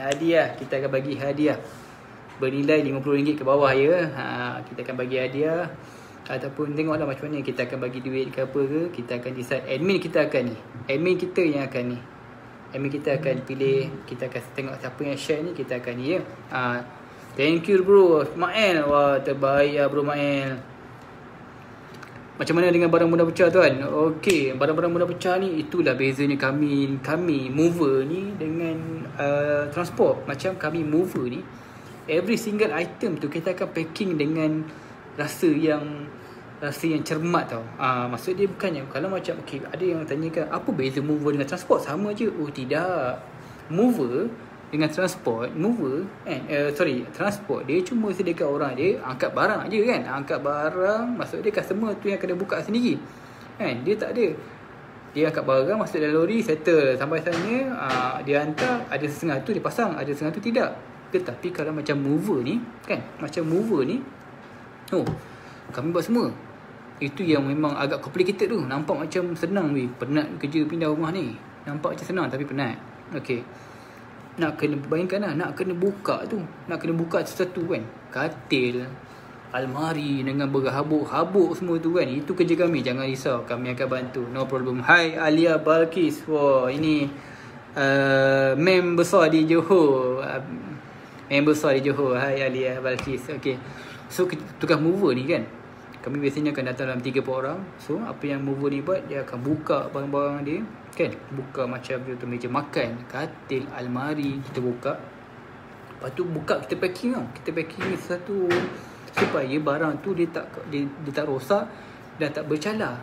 Hadiah, kita akan bagi hadiah bernilai RM50 ke bawah ya. Kita akan bagi hadiah, ataupun tengoklah macam mana kita akan bagi duit ke apa ke. Kita akan decide. Admin kita yang akan pilih. Kita akan tengok siapa yang share ni, kita akan ni ya. Thank you bro Mael. Wah, terbaik ya bro Mael. Macam mana dengan barang mudah pecah tuan? Okey, barang-barang mudah pecah ni, itulah bezanya kami mover ni dengan transport. Macam kami mover ni, every single item tu kita akan packing dengan rasa yang cermat tau. Maksud dia bukannya, kalau macam ada yang tanyakan apa beza mover dengan transport, sama je. Oh tidak. Mover dengan transport, transport dia cuma sediakan orang dia angkat barang je kan. Angkat barang, maksud dia customer tu yang kena buka sendiri kan. Dia tak ada, dia angkat barang masuk dalam lori, settle sampai sana, dia hantar, ada setengah tu dia pasang, ada setengah tu tidak. Tetapi kalau macam mover ni kan, kami buat semua. Itu yang memang agak complicated tu. Nampak macam senang penat kerja pindah rumah ni. Nampak macam senang tapi penat. Okey, nak kena bayangkan lah, nak kena buka sesuatu kan, katil, almari dengan berhabuk-habuk semua tu kan. Itu kerja kami, jangan risau, kami akan bantu, no problem. Hai Alia Balkis. Wah, ini mem besar di Johor. Hai Alia Balkis. Okay, so tukang mover ni kan, kami biasanya akan datang dalam 3 orang. So apa yang mover ni buat, dia akan buka barang-barang dia kan. Buka macam tu, meja makan, katil, almari, kita buka. Lepas tu buka, kita packing tau. Kita packing satu supaya barang tu dia tak rosak dan tak bercalar.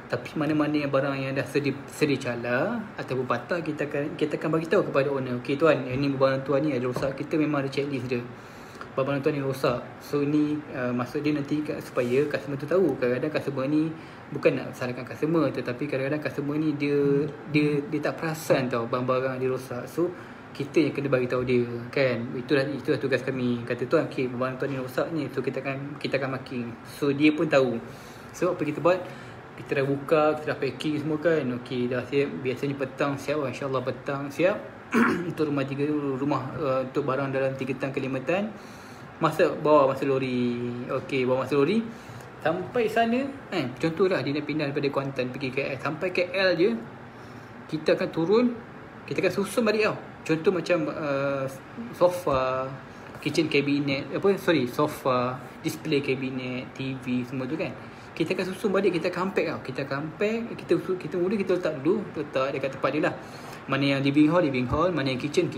Tapi mana-mana yang barang yang dah sedia calar ataupun patah, kita akan bagi tahu kepada owner. Okey tuan, ini barang tuan ni ada rosak. Kita memang ada checklist dia. Barang tuan ni rosak. So ni maksud dia nanti supaya customer tu tahu. Kadang-kadang customer ni, bukan nak salahkan customer, tetapi kadang-kadang customer ni dia tak perasan tau barang-barang dia rosak. So kita yang kena bagi tahu dia kan. Itulah tugas kami. Kata tuan, okey barang tuan ni rosak ni, so kita akan marking. So dia pun tahu. So apa kita buat, kita dah buka, kita dah packing semua kan. Okey, dah siap. Biasanya petang siap lah, insyaAllah petang siap. Untuk rumah untuk barang dalam 3 tan ke 5 tan, bawa masuk lori. Okey, bawa masuk lori sampai sana kan. Contohlah dia nak pindah daripada Kuantan pergi KL, sampai KL je kita akan turun, kita akan susun balik tau. Contoh macam sofa, kitchen cabinet, sofa, display cabinet, TV semua tu kan. Kita akan susun balik, kita akan unpack tau. Kita mula kita letak dekat tempat dia lah. Mana yang living hall, mana yang kitchen,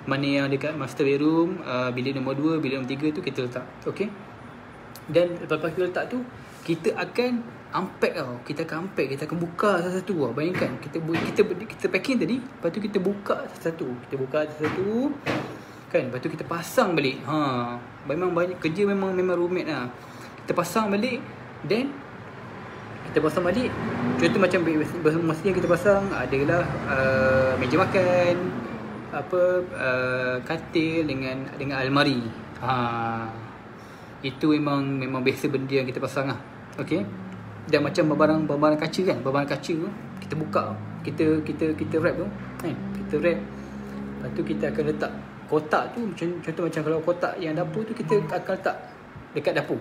mana yang dekat master bedroom, bilik nombor 2, bilik nombor 3 tu kita letak. Okey. Dan lepas kita letak tu, kita akan unpack tau. Kita akan buka satu-satu tau. Bayangkan kita packing tadi, lepas tu kita buka satu-satu kan. Lepas tu kita pasang balik. Memang banyak kerja, memang rumit lah. Kita pasang balik, then kita pasang balik. Contoh macam maksudnya kita pasang adalah meja makan, katil dengan almari. Itu memang biasa benda yang kita pasang lah. Okey. Dan macam barang kaca kan, barang kaca tu kita buka, kita wrap tu kan. Kita wrap. Lepas tu kita akan letak kotak tu. Contoh macam kalau kotak yang dapur tu, kita akan letak dekat dapur.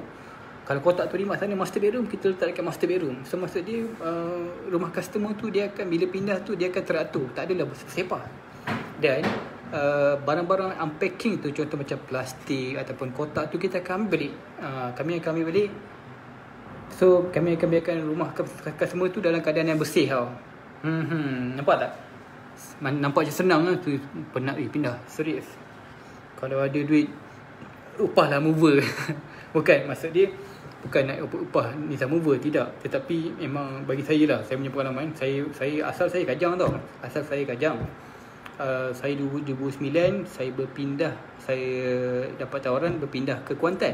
Kalau kotak tu di sana master bedroom, kita letak dekat master bedroom. So maksud dia rumah customer tu, dia akan bila pindah tu dia akan teratur, tak adalah bersepah. Dan barang-barang unpacking tu, contoh macam plastik ataupun kotak tu, kita akan ambil balik. Kami akan ambil balik. So kami akan biarkan rumah customer tu dalam keadaan yang bersih tau. Nampak tak? Nampak macam senang lah tu. Penat pindah. Serius. Kalau ada duit, upahlah mover. Bukan, maksud dia bukan nak upah Nizam mover, tidak. Tetapi memang bagi saya lah, saya punya pengalaman, saya asal saya Kajang tau. Saya 2009 saya berpindah, saya dapat tawaran berpindah ke Kuantan.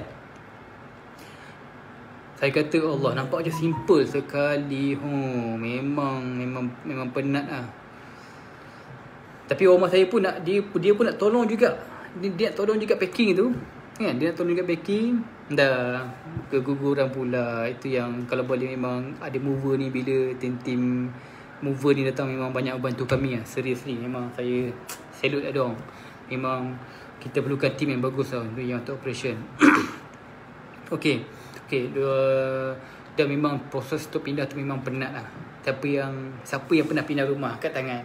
Saya kata Allah, nampak je simple sekali. Memang penat lah. Tapi rumah saya pun nak, dia pun nak tolong juga. Dia nak tolong juga packing tu kan. Dia nak tolong juga packing. Dah keguguran pula. Itu yang kalau boleh memang ada mover ni, bila tim mover ni datang memang banyak bantu kami lah. Seriously, memang saya salute lah diorang. Memang kita perlukan tim yang bagus lah untuk operation. Okay, dan memang proses untuk pindah tu memang penat lah. Tapi siapa yang pernah pindah rumah, kat tangan,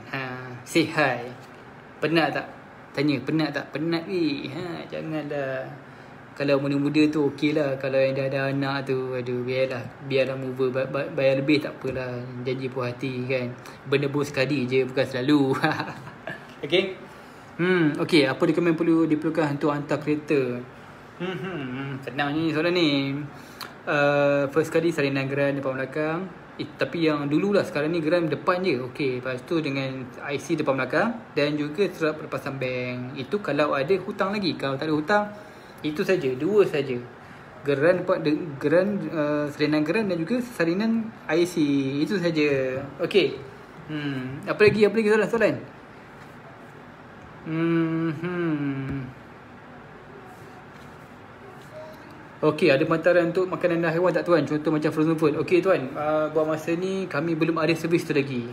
say hi. Penat tak? Tanya, penat tak? Penat weh. Janganlah. Kalau muda-muda tu okey lah. Kalau yang dah ada anak tu, aduh, biarlah mover bayar lebih tak apalah. Janji puas hati kan. Benda baru sekali je, bukan selalu. Okay. Okay, apa dokumen diperlukan untuk hantar kereta? Senang ni soalan ni. First kali salinan geran depan belakang. Tapi yang dululah, sekarang ni geran depan je. Okey, lepas tu dengan IC depan belakang dan juga surat pelepasan bank. Itu kalau ada hutang lagi. Kalau tak ada hutang, itu saja, 2 saja. Geran depan, salinan geran dan juga salinan IC. Itu saja. Okey. Apa lagi soalan? Okey, ada penghantaran untuk makanan dan haiwan tak tuan? Contoh macam frozen food. Okey tuan, buat masa ni kami belum ada servis tu lagi.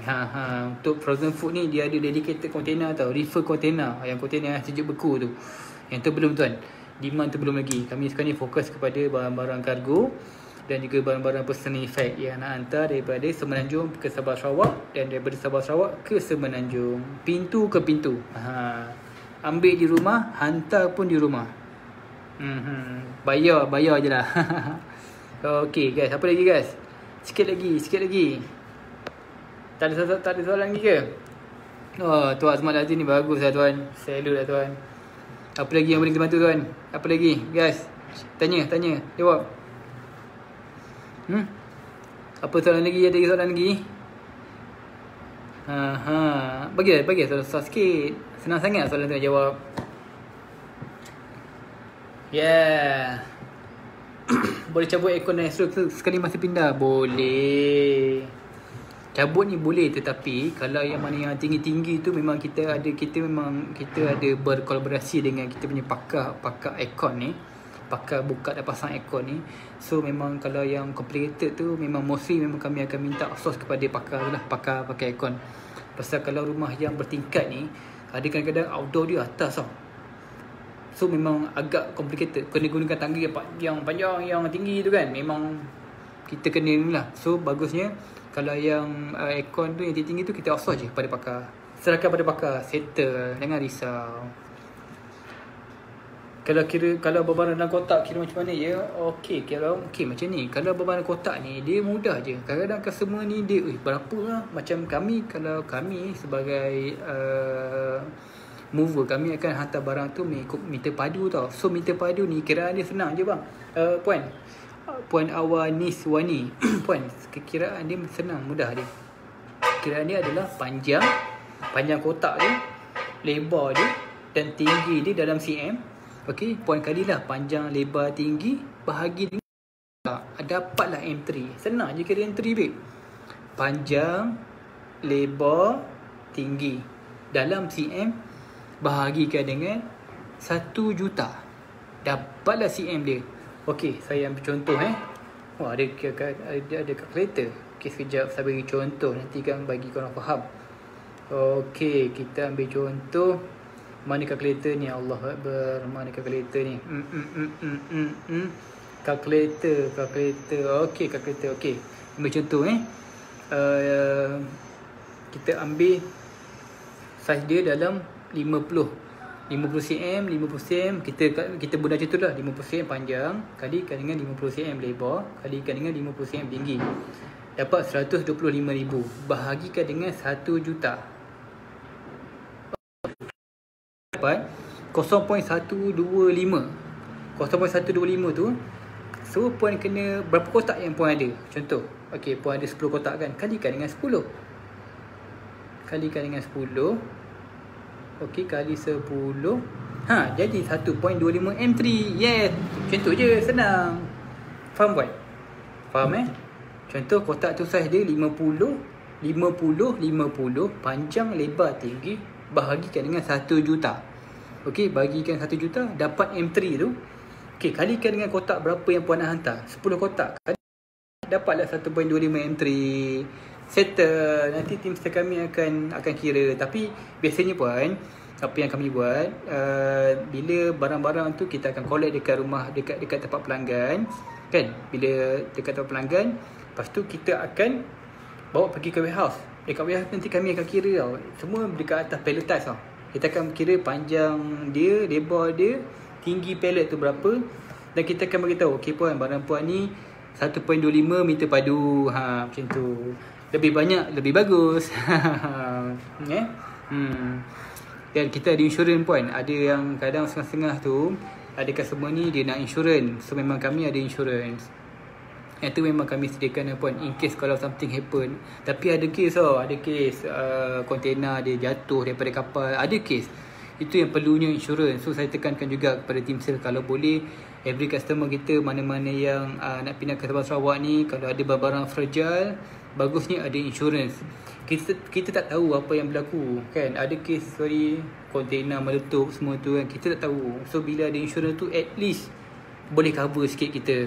Untuk frozen food ni dia ada dedicated container tau, refill container, yang container yang sejuk beku tu. Yang tu belum tuan. Demand tu belum lagi. Kami sekarang ni fokus kepada barang-barang kargo dan juga barang-barang personal effect yang nak hantar daripada Semenanjung ke Sabah Sarawak dan daripada Sabah Sarawak ke Semenanjung. Pintu ke pintu. Ambil di rumah, hantar pun di rumah. Bayar je lah. Okay guys, apa lagi guys? Sikit lagi. Tak ada soalan lagi ke? Tuan Azmat Aziz ni bagus lah tuan. Salute lah tuan. Apa lagi yang boleh kita bantu tuan? Apa lagi guys? Tanya, jawab. Apa soalan lagi? Ada soalan lagi? Bagi soalan sikit. Senang sangat soalan tu nak jawab. Yeah. Boleh cabut aircon dan extra sekali masa pindah? Boleh. Cabut ni boleh, tetapi kalau yang mana yang tinggi-tinggi tu memang kita ada berkolaborasi dengan kita punya pakar aircon ni, pakar buka dan pasang aircon ni. So memang kalau yang complicated tu memang mostly memang kami akan minta outsource kepada pakar aircon. Pasal kalau rumah yang bertingkat ni ada kadang-kadang outdoor dia atas tau. So memang agak complicated. Kena gunakan tangga yang panjang, yang tinggi tu kan. Memang kita kena ni lah. So bagusnya kalau yang aircon tu yang tinggi tu kita outsource je pada pakar. Serahkan pada pakar, settle, jangan risau. Kalau berbarang dalam kotak kira macam mana ya? Okey macam ni. Kalau berbarang kotak ni dia mudah je. Kadang-kadang customer ni dia berapa lah. Macam kalau kami sebagai mover, kami akan hantar barang tu mengikut meter padu tau. So meter padu ni kiraan dia senang je bang. Puan Awaniswani. Puan, kiraan dia senang, mudah dia. Kiraan dia adalah panjang kotak dia, lebar dia dan tinggi dia dalam cm. Okey, puan kalilah panjang, lebar, tinggi bahagi dengan dapatlah M3. Senang je kira M3 babe. Panjang, lebar, tinggi dalam cm bahagikan dengan 1 juta. Dapatlah CM dia. Okey, saya ambil contoh ada kalkulator. Okey, sekejap saya bagi contoh, nanti kan bagi korang faham. Okey, kita ambil contoh. Mana kalkulator ni? Allah Akbar. Mana kalkulator ni? Kalkulator. Okey, kalkulator. Okey, ambil contoh kita ambil saiz dia dalam 50 cm, kita guna macam tu lah. 50 cm panjang kalikan dengan 50 cm lebar kalikan dengan 50 cm tinggi, dapat 125,000 bahagikan dengan 1 juta, dapat 0.125 tu. So puan kena berapa kotak yang puan ada? Contoh, okey, puan ada 10 kotak kan, kalikan dengan 10 Okey, kali 10. Jadi 1.25 M3. Yes. Macam tu je, senang. Faham buat? Faham Contoh kotak tu saiz dia 50, 50, 50, panjang, lebar, tinggi, bahagikan dengan 1 juta. Okey, bagikan 1 juta, dapat M3 tu. Okey, kalikan dengan kotak berapa yang puan nak hantar. 10 kotak. Dapatlah 1.25 M3. Settle. Nanti tim kami akan kira. Tapi biasanya puan, apa yang kami buat, bila barang-barang tu kita akan collect dekat rumah, dekat tempat pelanggan kan. Bila dekat tempat pelanggan, lepas tu kita akan bawa pergi ke warehouse. Dekat warehouse nanti kami akan kira tau. Semua dekat atas palletized tau. Kita akan kira panjang dia, lebar dia, tinggi pallet tu berapa, dan kita akan beritahu, okey puan, barang puan ni 1.25 meter padu. Macam tu. Lebih banyak lebih bagus. Dan kita ada insurans puan. Ada yang kadang setengah-setengah tu, ada customer ni dia nak insurans. So memang kami ada insurans. Yang tu memang kami sediakan puan, in case kalau something happen. Tapi ada case ada case kontainer dia jatuh daripada kapal. Ada case. Itu yang perlunya insurans. So saya tekankan juga kepada tim sales, kalau boleh every customer kita, mana-mana yang nak pindah ke Sabah Sarawak ni, kalau ada barang fragile, bagusnya ada insurans. Kita tak tahu apa yang berlaku kan. Ada kes kontainer meletup semua tu kan, kita tak tahu. So bila ada insurans tu, at least boleh cover sikit kita.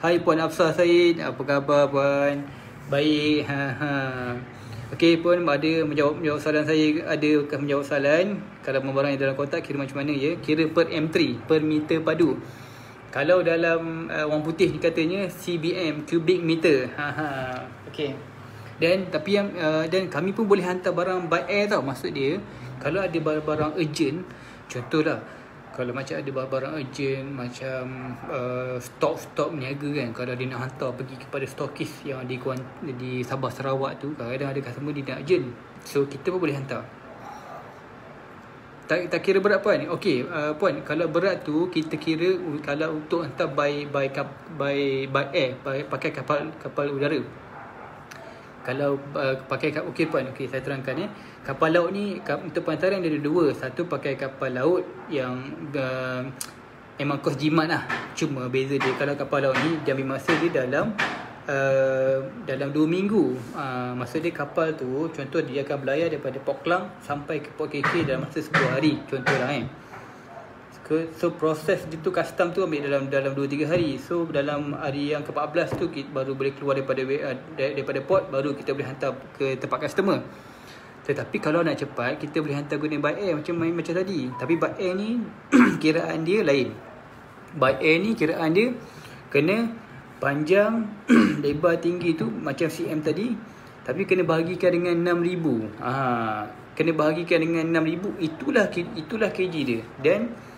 Hai Puan Afsah Said, apa khabar puan? Baik. Okey puan, ada menjawab soalan saya, adakah menjawab soalan kalau barang yang dalam kotak kira macam mana ya? Kira per M3, per meter padu. Kalau dalam orang putih ni katanya CBM, cubic meter. Okey. Dan kami pun boleh hantar barang by air tau. Maksud dia, kalau ada barang urgent, contohlah kalau macam ada barang urgent, macam stok niaga kan, kalau dia nak hantar pergi kepada stokis yang di Sabah Sarawak tu, kadang-kadang ada customer dia nak urgent, so kita pun boleh hantar. Tak kira berat puan. Okey, puan, kalau berat tu kita kira kalau untuk hantar by air, pakai kapal udara. Kalau pakai okey puan, okey saya terangkan kapal laut ni untuk penghantaran dia ada dua. Satu pakai kapal laut yang memang kos jimat lah. Cuma beza dia, kalau kapal laut ni dia ambil masa dia dalam 2 minggu. Maksud dia kapal tu, contoh dia akan berlayar daripada Port Klang sampai ke Port KK dalam masa 10 hari contohlah So proses dia tu, custom tu ambil dalam 2-3 hari. So dalam hari yang ke-14 tu kita baru boleh keluar daripada port, baru kita boleh hantar ke tempat customer. Tetapi kalau nak cepat, kita boleh hantar guna by air macam tadi. Tapi by air ni kiraan dia lain. By air ni kiraan dia kena panjang, lebar, tinggi tu macam CM tadi, tapi kena bahagikan dengan 6,000. Kena bahagikan dengan 6,000, itulah kg dia. Dan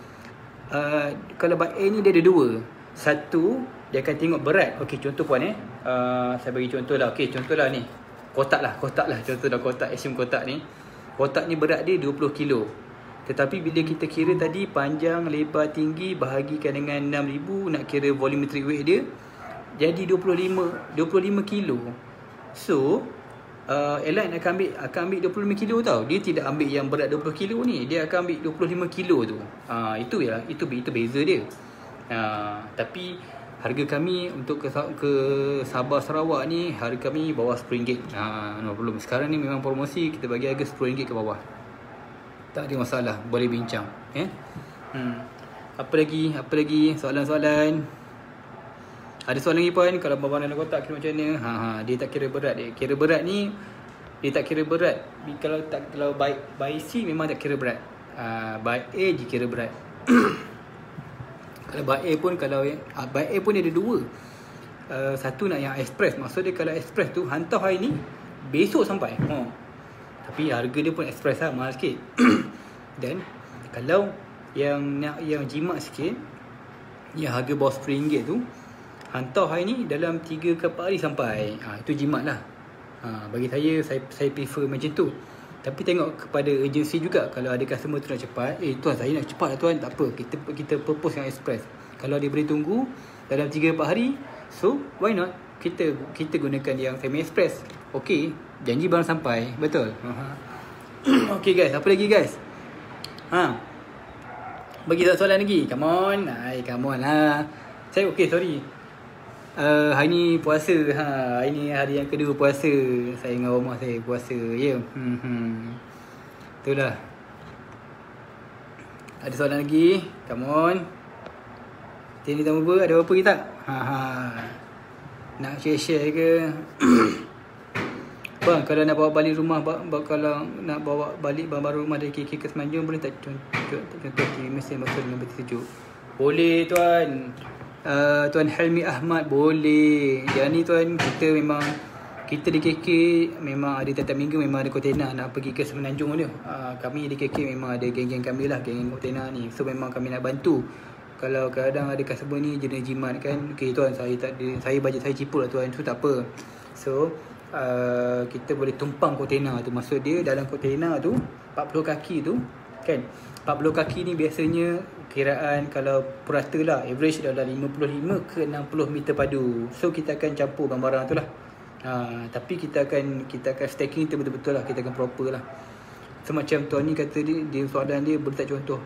kalau by air ni dia ada dua. Satu, dia akan tengok berat. Okey, contoh puan saya bagi contoh lah. Okey, contoh lah ni, kotak lah. Contoh lah kotak, assume kotak ni berat dia 20 kilo. Tetapi bila kita kira tadi panjang, lebar, tinggi, bahagikan dengan 6,000, nak kira volumetric weight dia, jadi 25 kilo. So airline akan ambil 25 kilo tau. Dia tidak ambil yang berat 20 kilo ni, dia akan ambil 25 kilo tu. Itu beza dia. Tapi harga kami untuk ke Sabah Sarawak ni, harga kami bawah RM10. No problem. Sekarang ni memang promosi, kita bagi harga RM10 ke bawah. Tak ada masalah, boleh bincang. Apa lagi soalan-soalan? Ada soalan lagi puan, kalau barang dalam kotak kira macam mana? Dia tak kira berat dia. Kira berat ni, dia tak kira berat. Kalau by C memang tak kira berat. By A je kira berat. Kalau by A pun, dia ada dua. Satu nak yang express. Maksud dia kalau express tu hantar hari ni, besok sampai. Tapi harga dia pun express lah, mahal sikit. Dan kalau yang jimat sikit, yang harga bawah RM10 tu, hantar hari ni dalam 3 ke 4 hari sampai. Itu jimat lah. Bagi saya prefer macam tu. Tapi tengok kepada agensi juga. Kalau ada customer tu nak cepat, tuan saya nak cepat lah tuan, tak apa, kita propose yang express. Kalau dia boleh tunggu dalam 3-4 hari, so why not kita gunakan yang semi express. Okey, janji barang sampai, betul. Okay guys, apa lagi guys? Bagi soalan lagi. Come on. Come on lah. Saya okay, sorry. Hari ni puasa. Hari ni hari yang kedua puasa. Saya dengan rumah saya puasa. Ya. Itulah. Ada soalan lagi? Come on. Tini tamu apa? Ada apa ke tak? Nak share-share ke? Bang, kalau nak bawa balik rumah, kalau nak bawa balik barang rumah dari KK ke Semenanjung, boleh tak contoh mesin basuh dengan peti sejuk? Boleh tuan. Tuan Helmi Ahmad, boleh. Yang ni tuan, kita di KK memang ada tiap minggu memang ada kontena nak pergi ke Semenanjung dia. Kami di KK memang ada geng-geng kami lah, geng kontena ni. So memang kami nak bantu. Kalau kadang ada customer ni jenis jimat kan, okay tuan, saya bajet saya cipul lah tuan, so tak apa. So kita boleh tumpang kontena tu. Maksud dia dalam kontena tu 40 kaki tu kan, 40 kaki ni biasanya kiraan kalau purata lah, average dalam 55 ke 60 meter padu. So kita akan campur barang-barang tu lah. Tapi kita akan stacking tu betul-betul lah, kita akan proper lah. So macam tuan ni kata dia soalan dia, boleh tak contoh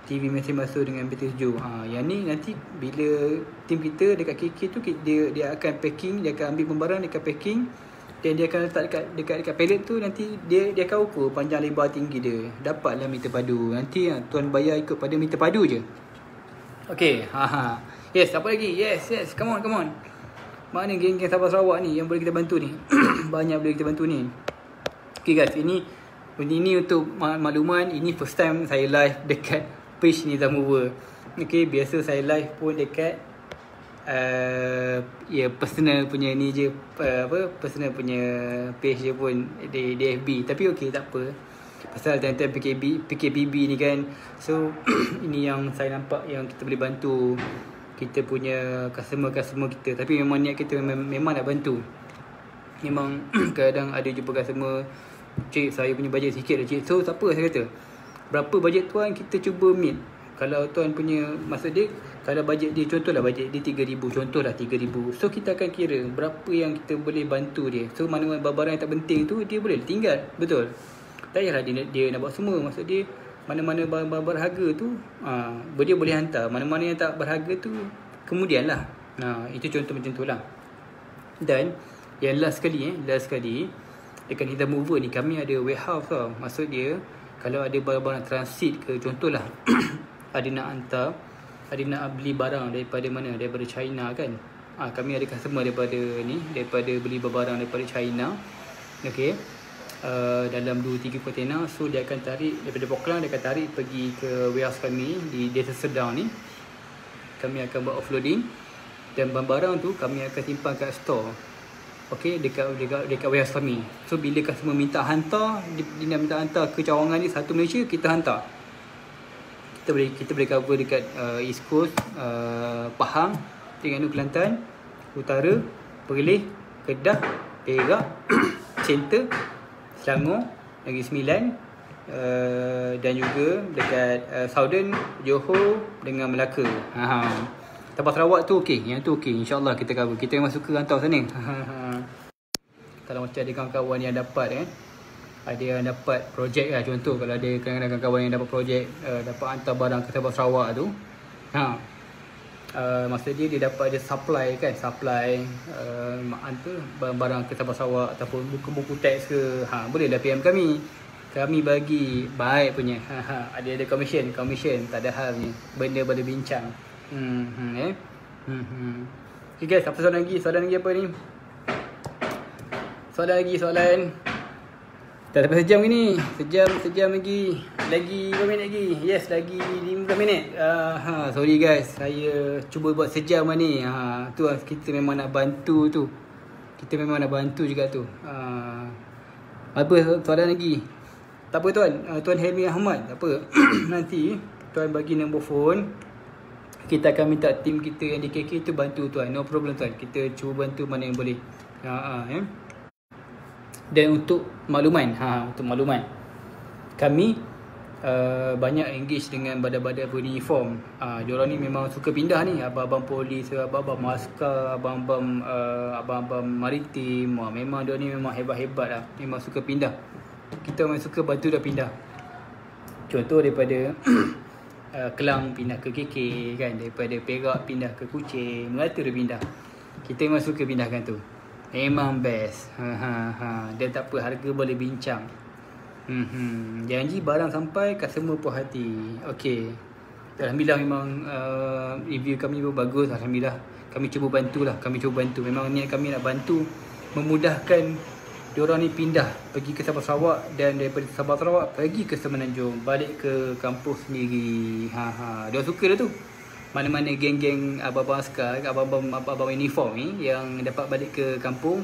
TV mesin basuh dengan peti sejuk. Yang ni nanti bila tim kita dekat KK tu, dia akan packing, dia akan ambil barang, dia akan packing, dan dia akan letak dekat pallet tu. Nanti dia akan ukur panjang lebar tinggi dia, dapatlah meter padu. Nanti tuan bayar ikut pada meter padu je. Okay. Yes, apa lagi? Yes, come on. Mana geng-geng Sabah Sarawak ni yang boleh kita bantu ni? Banyak boleh kita bantu ni. Okay guys, ini untuk makluman, ini first time saya live dekat page Nizam Over. Okay, biasa saya live pun dekat personal punya ni je, personal punya page je pun di FB. Tapi okey, tak apa. Pasal time-time PKPB ni kan. So ini yang saya nampak yang kita boleh bantu kita punya customer kita. Tapi memang niat kita memang nak bantu. Memang kadang ada jumpa customer, cik saya punya bajet sikit lah cik. So tak apa, saya kata berapa bajet tuan, kita cuba meet. Kalau tuan punya, maksud dia, kalau bajet dia, contohlah bajet dia 3,000, contohlah 3,000. So kita akan kira berapa yang kita boleh bantu dia. So mana-mana barang yang tak penting tu, dia boleh tinggal. Betul? Tak payahlah dia nak buat semua. Maksud dia, mana-mana barang berharga tu, dia boleh hantar. Mana-mana yang tak berharga tu, kemudian lah. Itu contoh macam tu lah. Dan yang last sekali, dekat Nizam Mover ni, kami ada warehouse tau. Maksud dia, kalau ada barang-barang transit ke, contohlah ada nak beli barang daripada mana, daripada China kan. Kami ada customer daripada beli barang daripada China. Okay, dalam 2-3 kontena. So dia akan tarik daripada Poklang, dia akan tarik pergi ke warehouse kami di Desa Serdang ni. Kami akan buat offloading, dan barang-barang tu kami akan simpan kat store. Okay, dekat warehouse kami. So bila customer minta hantar, dia nak minta hantar ke Cawangan ni, satu Malaysia, kita hantar. Kita boleh cover dekat East Coast, Pahang, Terengganu, Kelantan, Utara, Perlis, Kedah, Perak, Center, Selangor, Negeri Sembilan, dan juga dekat Southern, Johor dengan Melaka. Sabah Sarawak tu okey, yang tu okey, insya-Allah kita cover. Kita memang suka hantar sana. Kalau macam ada kawan-kawan yang dapat ada yang dapat projek lah, contoh kalau ada kadang-kadang kawan yang dapat projek, dapat hantar barang ke Sabah Sarawak tu, maksud dia dapat ada supply barang ke Sabah Sarawak ataupun buku-buku teks ke, bolehlah PM kami bagi baik punya. Ada commission, tak ada halnya, benda boleh bincang. Okay guys, apa soalan lagi apa ni? Soalan tak sampai sejam ni. Sejam lagi berapa minit lagi? Yes, lagi 15 minit. Sorry guys, saya cuba buat sejam lah ni. Tu lah, kita memang nak bantu tu. Kita memang nak bantu juga tu. Apa soalan lagi? Tak apa tuan, Tuan Helmi Ahmad, tak apa. Nanti tuan bagi nombor phone, kita akan minta tim kita yang di KK tu bantu tuan. No problem tuan, kita cuba bantu mana yang boleh. Dan untuk makluman, kami banyak engage dengan badan-badan beruniform. Diorang ni memang suka pindah ni, abang-abang polis, abang-abang maskar, abang-abang maritim. Memang diorang ni memang hebat-hebat lah, memang suka pindah. kita memang suka batu dah pindah. Contoh daripada Kelang pindah ke KK kan, daripada Perak pindah ke Kuching, Melaka dah pindah. Kita memang suka pindahkan tu. Memang best. Dan tak apa, harga boleh bincang. Janji barang sampai, customer puas hati. Okey. Alhamdulillah memang review kami pun bagus. Alhamdulillah. Kami cuba bantulah. Memang niat kami nak bantu, memudahkan diorang ni pindah pergi ke Sabah Sarawak, dan daripada Sabah Sarawak pergi ke Semenanjung, balik ke kampus sendiri. Diorang suka dah tu. Mana-mana geng-geng abang-abang askar, abang-abang uniform ni yang dapat balik ke kampung,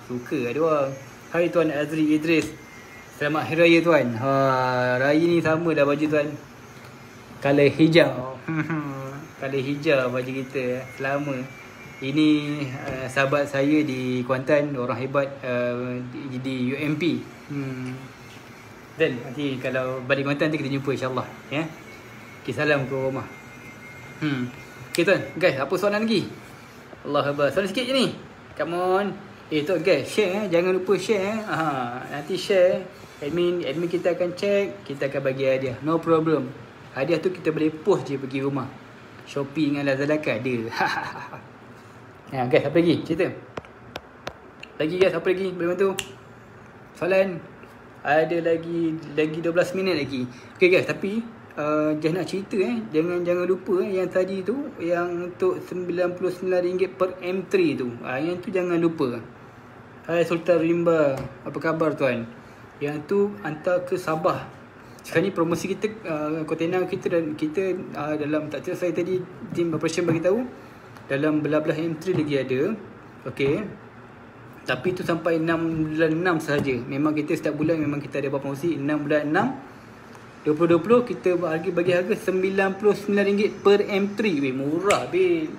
suka lah diorang. Hai Tuan Azri Idris, selamat Hari Raya Tuan. Raya ni sama dah baju Tuan, colour hijau. Colour hijau baju kita selama. Ini sahabat saya di Kuantan, orang hebat di UMP. Dan nanti kalau balik Kuantan nanti kita jumpa insyaAllah ya. Okay, salam ke rumah. Okay Tuan, guys, apa soalan lagi? Allah Akbar, soalan sikit je ni. Come on. Tuan guys, share jangan lupa share. Nanti share, admin kita akan check, kita akan bagi hadiah. No problem. Hadiah tu kita boleh post je pergi rumah. Shopee dengan Lazada kan ada. Guys, apa lagi cerita? Lagi guys, apa lagi boleh bantu? Soalan ada lagi 12 minit lagi. Okay guys, tapi jangan nak cerita jangan lupa yang tadi tu, yang untuk RM99 per M3 tu. Yang tu jangan lupa. Hai Sultan Rimba, apa khabar tuan? Yang tu hantar ke Sabah. Sekarang ni promosi kita, kontainer kita, dan kita dalam, tak tahu saya tadi team operation bagi tahu, dalam belah-belah M3 lagi ada. Okey. Tapi tu sampai 6 bulan 6 sahaja. Memang kita setiap bulan memang kita ada promosi 6 bulan 6 2020 kita bagi harga RM99 per M3. Murah bil.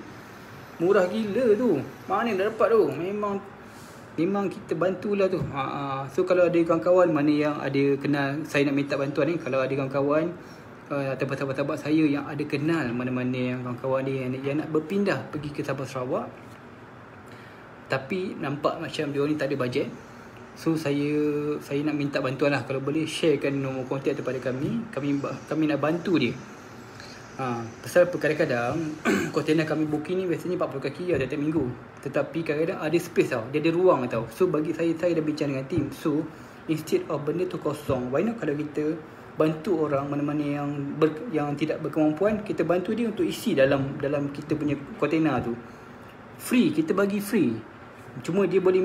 Murah gila tu. Mana dah dapat tu? Memang kita bantulah tu. So kalau ada kawan-kawan mana yang ada kenal, saya nak minta bantuan ni, kalau ada kawan-kawan ataupun sahabat-sahabat saya yang ada kenal mana-mana yang kawan-kawan dia yang nak berpindah pergi ke Sabah Sarawak, tapi nampak macam dia ni tak ada bajet, so saya nak minta bantuan lah. Kalau boleh sharekan nombor kontak kepada kami nak bantu dia. Pasal kadang-kadang kontainer kami booking ni biasanya 40 kaki tiap minggu, tetapi kadang-kadang ada space tau, dia ada ruang tau. So bagi saya dah bincang dengan tim, so instead of benda tu kosong, why not kalau kita bantu orang mana-mana yang tidak berkemampuan, kita bantu dia untuk isi dalam kita punya kontainer tu. Free, kita bagi free. Cuma dia boleh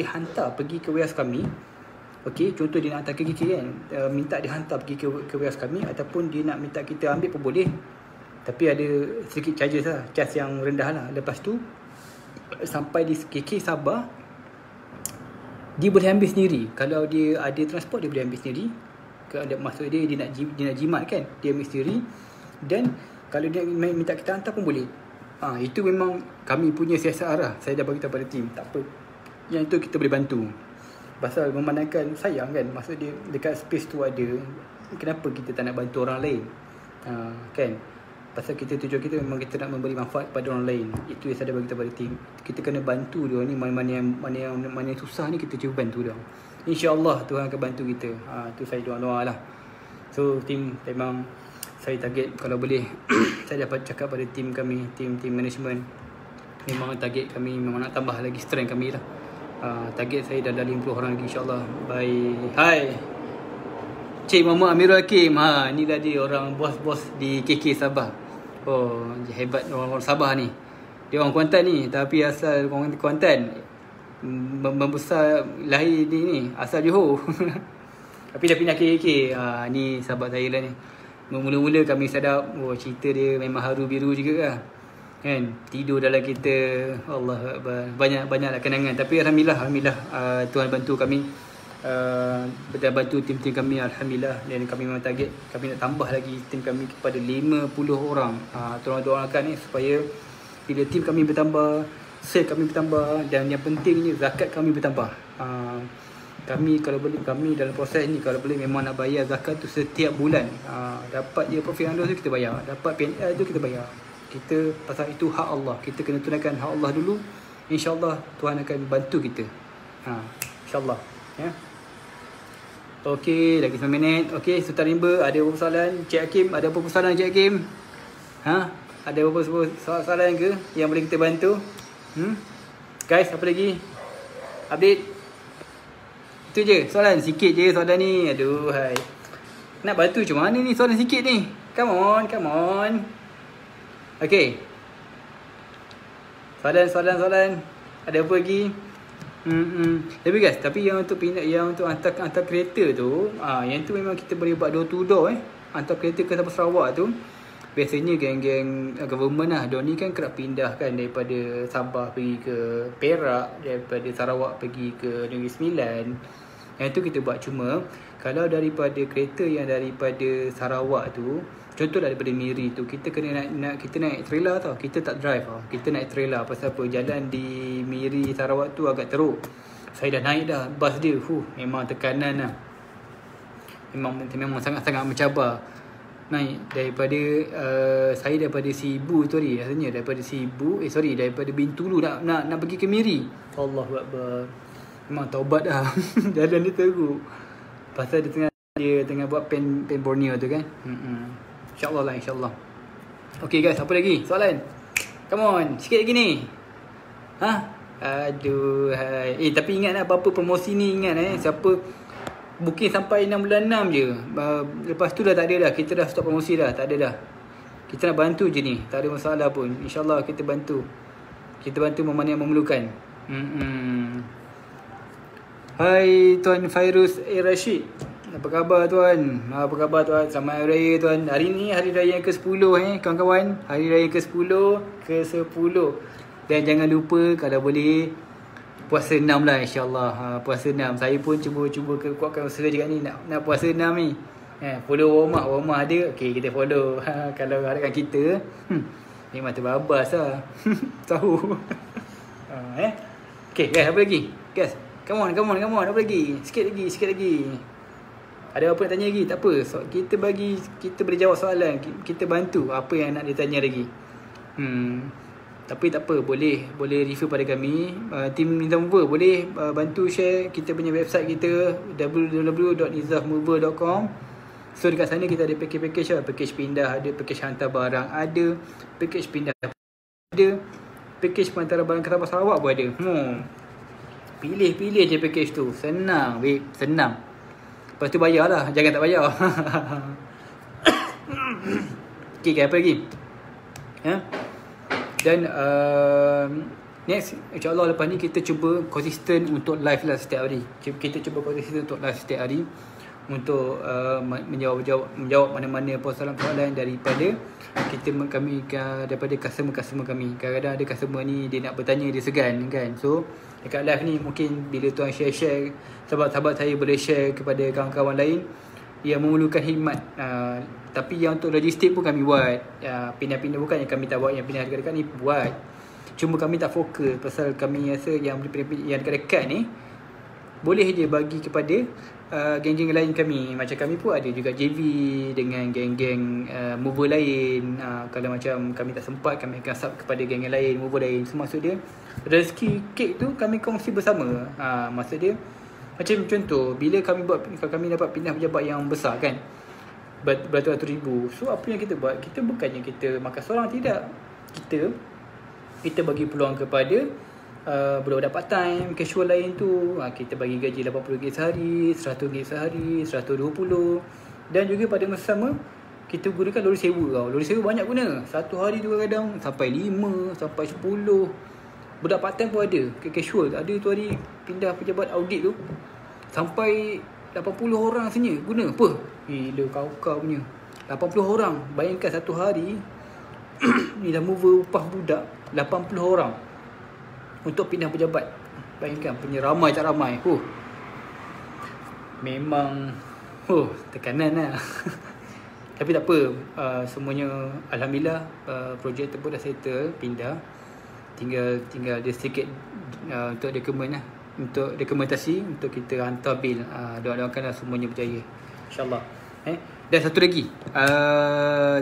hantar pergi ke warehouse kami. Okey, contoh dia nak hantar ke KK kan, minta dia hantar pergi ke warehouse kami, ataupun dia nak minta kita ambil pun boleh. Tapi ada sedikit charges lah, charge yang rendah lah. Lepas tu sampai di KK Sabah, dia boleh ambil sendiri. Kalau dia ada transport, dia boleh ambil sendiri. Maksud dia nak jimat kan, dia ambil sendiri. Dan kalau dia minta kita hantar pun boleh. Itu memang kami punya siasat arah. Saya dah bagi tahu pada tim, tak apa, yang itu kita boleh bantu. Pasal memandangkan sayang kan, maksud dia dekat space tu ada, kenapa kita tak nak bantu orang lain? Kan? Pasal tujuan kita memang kita nak memberi manfaat kepada orang lain. Itu yang saya dah bagi tahu pada tim. Kita kena bantu dia ni, mana yang susah ni kita cuba bantu dia. InsyaAllah Tuhan akan bantu kita. Tu saya doa-doa lah. So tim memang saya target kalau boleh saya dapat cakap pada tim kami, tim management, memang target kami memang nak tambah lagi strength kami lah. Target saya dah 50 orang lagi insyaAllah. Bye. Hai Cik Muhammad Amirul Hakim. Ni tadi orang bos-bos di KK Sabah. Hebat orang Sabah ni. Dia orang Kuantan ni, tapi asal orang Kuantan, membesar lahir ni asal Johor. Tapi dah pindah KK. Ni sahabat saya lah ni. Mula-mula kami sadap, cerita dia memang haru biru juga lah kan. Tidur dalam kita, Allah Akbar, banyak kenangan. Tapi Alhamdulillah Tuhan bantu kami, bantu tim-tim kami. Alhamdulillah. Dan kami memang target, kami nak tambah lagi tim kami kepada 50 orang. Tolong doakan ni supaya bila tim kami bertambah, sale kami bertambah, dan yang pentingnya zakat kami bertambah. Kami kalau boleh, kami dalam proses ni kalau boleh memang nak bayar zakat tu setiap bulan. Dapat je profit and loss tu kita bayar, dapat PNL tu kita bayar. Kita pasal itu hak Allah, kita kena tunaikan hak Allah dulu. InsyaAllah Tuhan akan bantu kita. InsyaAllah ya. Okey, lagi 9 minit. Okey, Sultan Rimba, ada apa soalan? Cik Hakim, ada apa soalan Cik Hakim? Ha? Ada apa soalan ke yang boleh kita bantu? Guys, apa lagi? Update. Itu je, soalan sikit je soalan ni. Aduh, hai. Nak bantu macam mana ni soalan sikit ni? Come on. Okey. Soalan. Ada apa lagi? Tapi guys, yang untuk pindah, yang untuk hantar kereta tu, yang tu memang kita boleh buat door to door hantar kereta ke Sabah Sarawak tu. Biasanya geng-geng government lah, diorang ni kan kerap pindah kan daripada Sabah pergi ke Perak, daripada Sarawak pergi ke Negeri Sembilan. Yang tu kita buat. Cuma kalau daripada kereta yang daripada Sarawak tu, contohlah daripada Miri tu, kita kena kita naik trailer tau. Kita tak drive tau. Kita naik trailer. Pasal apa? Jalan di Miri Sarawak tu agak teruk. Saya dah naik dah bas dia. Memang tekanan lah. Memang sangat-sangat mencabar. Naik daripada saya daripada Sibu tu ni. Rasanya daripada Sibu daripada Bintulu nak pergi ke Miri. Allahu Akbar. Memang taubat dah. Jalan dia teruk. Pasal dia tengah buat pen Borneo tu kan. InsyaAllah. Okay guys, apa lagi? Soalan? Come on, sikit lagi ni. Aduh, hai. Tapi ingat apa-apa promosi ni, ingat siapa booking sampai 6 bulan 6 je. Lepas tu dah tak ada dah. Kita dah stop promosi dah, tak ada dah. Kita nak bantu je ni, tak ada masalah pun. InsyaAllah kita bantu. Kita bantu mana yang memerlukan. Hai Tuan Fairuz Rashid. Apa khabar tuan? Selamat Hari Raya tuan. Hari ni Hari Raya yang ke-10 kawan-kawan. Hari Raya ke-10 Dan jangan lupa kalau boleh puasa 6 lah insyaAllah. Puasa 6. Saya pun cuba kuatkan usaha juga ni nak puasa 6 ni. Follow Warmah ada. Okay, kita follow. Kalau harapkan kita memang terbabas lah. Tahu. Okay guys, apa lagi? Guys, come on. Apa lagi? Sikit lagi. Ada apa nak tanya lagi? Tak apa. Kita boleh jawab soalan. Kita bantu apa yang nak ditanya lagi. Tapi tak apa, boleh refer pada kami. Team Nizam Mover boleh bantu share kita punya website kita www.nizammover.com. So dekat sana kita ada package lah. Package pindah ada, package hantar barang ada, package pindah ada, package hantar barang ke Sabah Sarawak pun ada. Pilih je package tu. Senang, babe. Senang. Lepas tu bayar lah. Jangan tak bayar. Okay, apa lagi? Dan next, insyaAllah lepas ni kita cuba konsisten untuk live lah setiap hari. Kita cuba konsisten untuk live setiap hari, untuk menjawab mana-mana soalan-soalan daripada daripada customer kami. Kadang-kadang ada customer ni dia nak bertanya, dia segan kan. So dekat live ni mungkin bila tuan share, sahabat-sahabat saya boleh share kepada kawan-kawan lain yang memerlukan khidmat. Tapi yang untuk logistik pun kami buat. Pindah-pindah bukan yang kami tak buat, yang pindah dekat-dekat ni buat. Cuma kami tak fokus pasal kami rasa yang dekat-dekat ni boleh je bagi kepada geng-geng lain kami. Macam kami pun ada juga JV dengan geng-geng mover lain. Kalau macam kami tak sempat, kami akan sub kepada geng lain, mover lain. So maksud dia rezeki kek tu kami kongsi bersama. Maksud dia macam contoh, bila kami dapat pindah pejabat yang besar kan, beratus-ratus ribu. So apa yang kita buat, kita bukannya kita makan seorang, tidak. Kita bagi peluang kepada budak-budak part time, casual lain tu. Kita bagi gaji RM80 sehari, RM100 sehari, RM120. Dan juga pada masa sama kita gunakan lori sewa tau. Lori sewa banyak guna. Satu hari tu kadang sampai 5, sampai 10. Budak part time pun ada, casual. Ada tu hari pindah pejabat audit tu sampai 80 orang sebenarnya guna. Apa? Gila kau punya 80 orang. Bayangkan satu hari ni dah mover upah budak 80 orang untuk pindah pejabat. Bayangkan punya ramai tak ramai. Memang tekanan lah. Tapi tak apa, semuanya alhamdulillah projek tu pun dah settle, pindah. Tinggal ada sedikit untuk dokumen lah, untuk dokumentasi untuk kita hantar bil. Doakanlah semuanya berjaya insyaAllah. Dan satu lagi,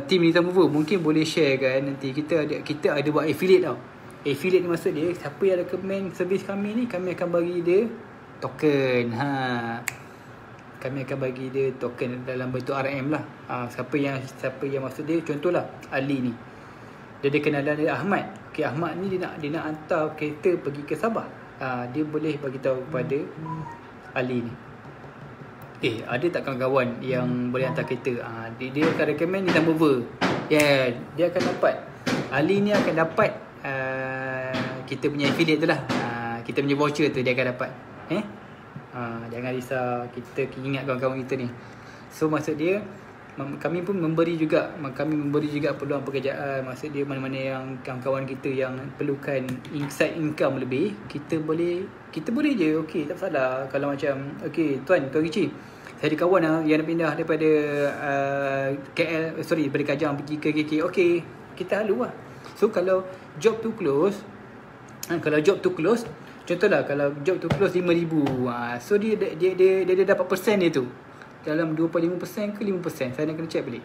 team Nizam Mover mungkin boleh share kan. Nanti kita ada buat affiliate tau. Affiliate ni maksud dia, siapa yang recommend servis kami ni, kami akan bagi dia token. kami akan bagi dia token dalam bentuk RM lah. Siapa yang maksud dia, contohlah Ali ni, dia kenalan dia Ahmad. Okay, Ahmad ni dia nak hantar kereta pergi ke Sabah. Dia boleh bagi tahu kepada Ali ni, ada tak kawan-kawan yang boleh hantar kereta? Dia akan recommend ni number over. Dia akan dapat, Ali ni akan dapat kita punya affiliate tu lah, kita punya voucher tu dia akan dapat. Jangan risau, kita ingat kawan-kawan kita ni. So maksud dia, kami pun memberi juga peluang pekerjaan. Maksud dia mana-mana yang kawan-kawan kita yang perlukan side income lebih, kita boleh je. Okey, tak salah. Kalau macam okey tuan Richie, saya ada kawan yang nak pindah daripada daripada Kajang pergi ke KK. Okey, kita halu lah. So kalau job tu close, contohlah kalau job tu close 5,000, so dia dapat persen dia tu dalam 2.5% ke 5%. Saya nak kena check balik.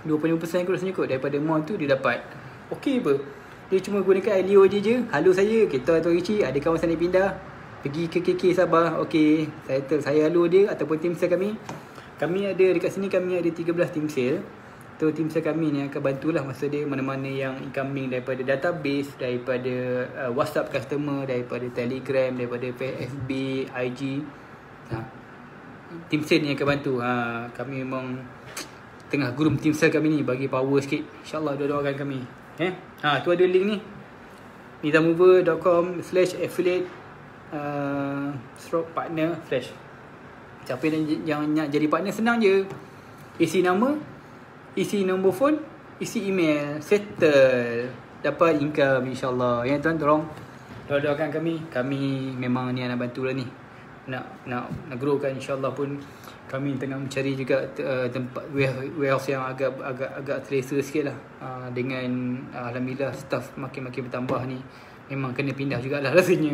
2.5% ke rasanya kot daripada amount tu dia dapat. Okey apa? Dia cuma gunakan Alio je. Halo saya, kita Tuan Richie, ada kawan saya nak pindah pergi ke KK Sabah. Okey, saya halo dia ataupun tim sale kami. Kami ada dekat sini, kami ada 13 tim sale. So tim sale kami ni akan bantulah, maksud dia mana-mana yang incoming daripada database, daripada WhatsApp customer, daripada Telegram, daripada FB, IG. Tim sale ni akan bantu. Kami memang tengah groom tim sale kami ni bagi power sikit. InsyaAllah doakan kami. Tu ada link ni, nizammover.com/affiliate /partner/. Siapa yang nak jadi partner, senang je. Isi nama, isi nombor phone, isi email, settle, dapat income insyaAllah. Tuan, tolong doakan kami. Kami memang ni nak bantu lah ni, nak growkan insyaAllah. Pun kami tengah mencari juga tempat warehouse yang agak selesa sikit lah. Dengan alhamdulillah staff makin bertambah ni, memang kena pindah jugalah rasanya.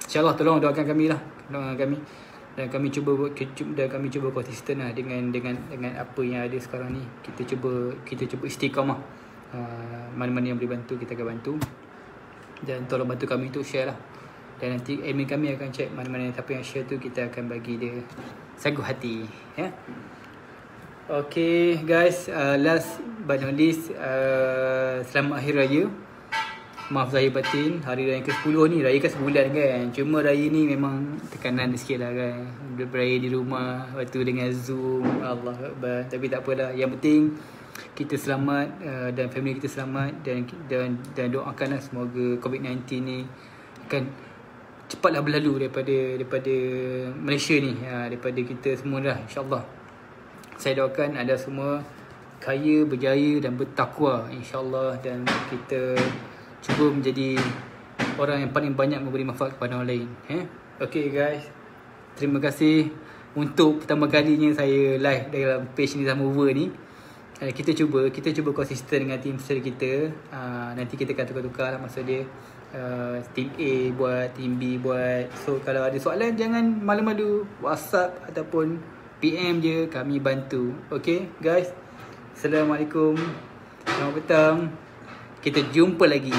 InsyaAllah tolong doakan kami lah, dan kami cuba konsisten lah dengan apa yang ada sekarang ni. Kita cuba istiqamah. Mana-mana yang boleh bantu, kita akan bantu. Dan tolong bantu kami untuk share lah. Dan nanti admin kami akan check mana-mana siapa yang share tu, kita akan bagi dia sanggup hati. Okay guys, last but not least, selamat Hari Raya. Maaf zahir batin, hari raya ke-10 ni, raya kan sebulan kan. Cuma raya ni memang tekanan sikit lah kan, beraya di rumah, lepas tu dengan Zoom, Allah Akbar. Tapi tak apalah, yang penting kita selamat, dan family kita selamat. Dan doakanlah semoga COVID-19 ni akan cepatlah berlalu daripada Malaysia ni, daripada kita semua dah, insyaAllah. Saya doakan anda semua kaya, berjaya dan bertakwa insyaAllah. Dan kita cuba menjadi orang yang paling banyak memberi manfaat kepada orang lain. Okay guys, terima kasih untuk pertama kalinya saya live dalam page Nizammover ni. Kita cuba konsisten dengan team sale kita. Nanti kita akan tukar-tukar lah, maksud dia team A buat, team B buat. So kalau ada soalan, jangan malu-malu, WhatsApp ataupun PM je, kami bantu. Okay guys, Assalamualaikum, selamat petang. Kita jumpa lagi.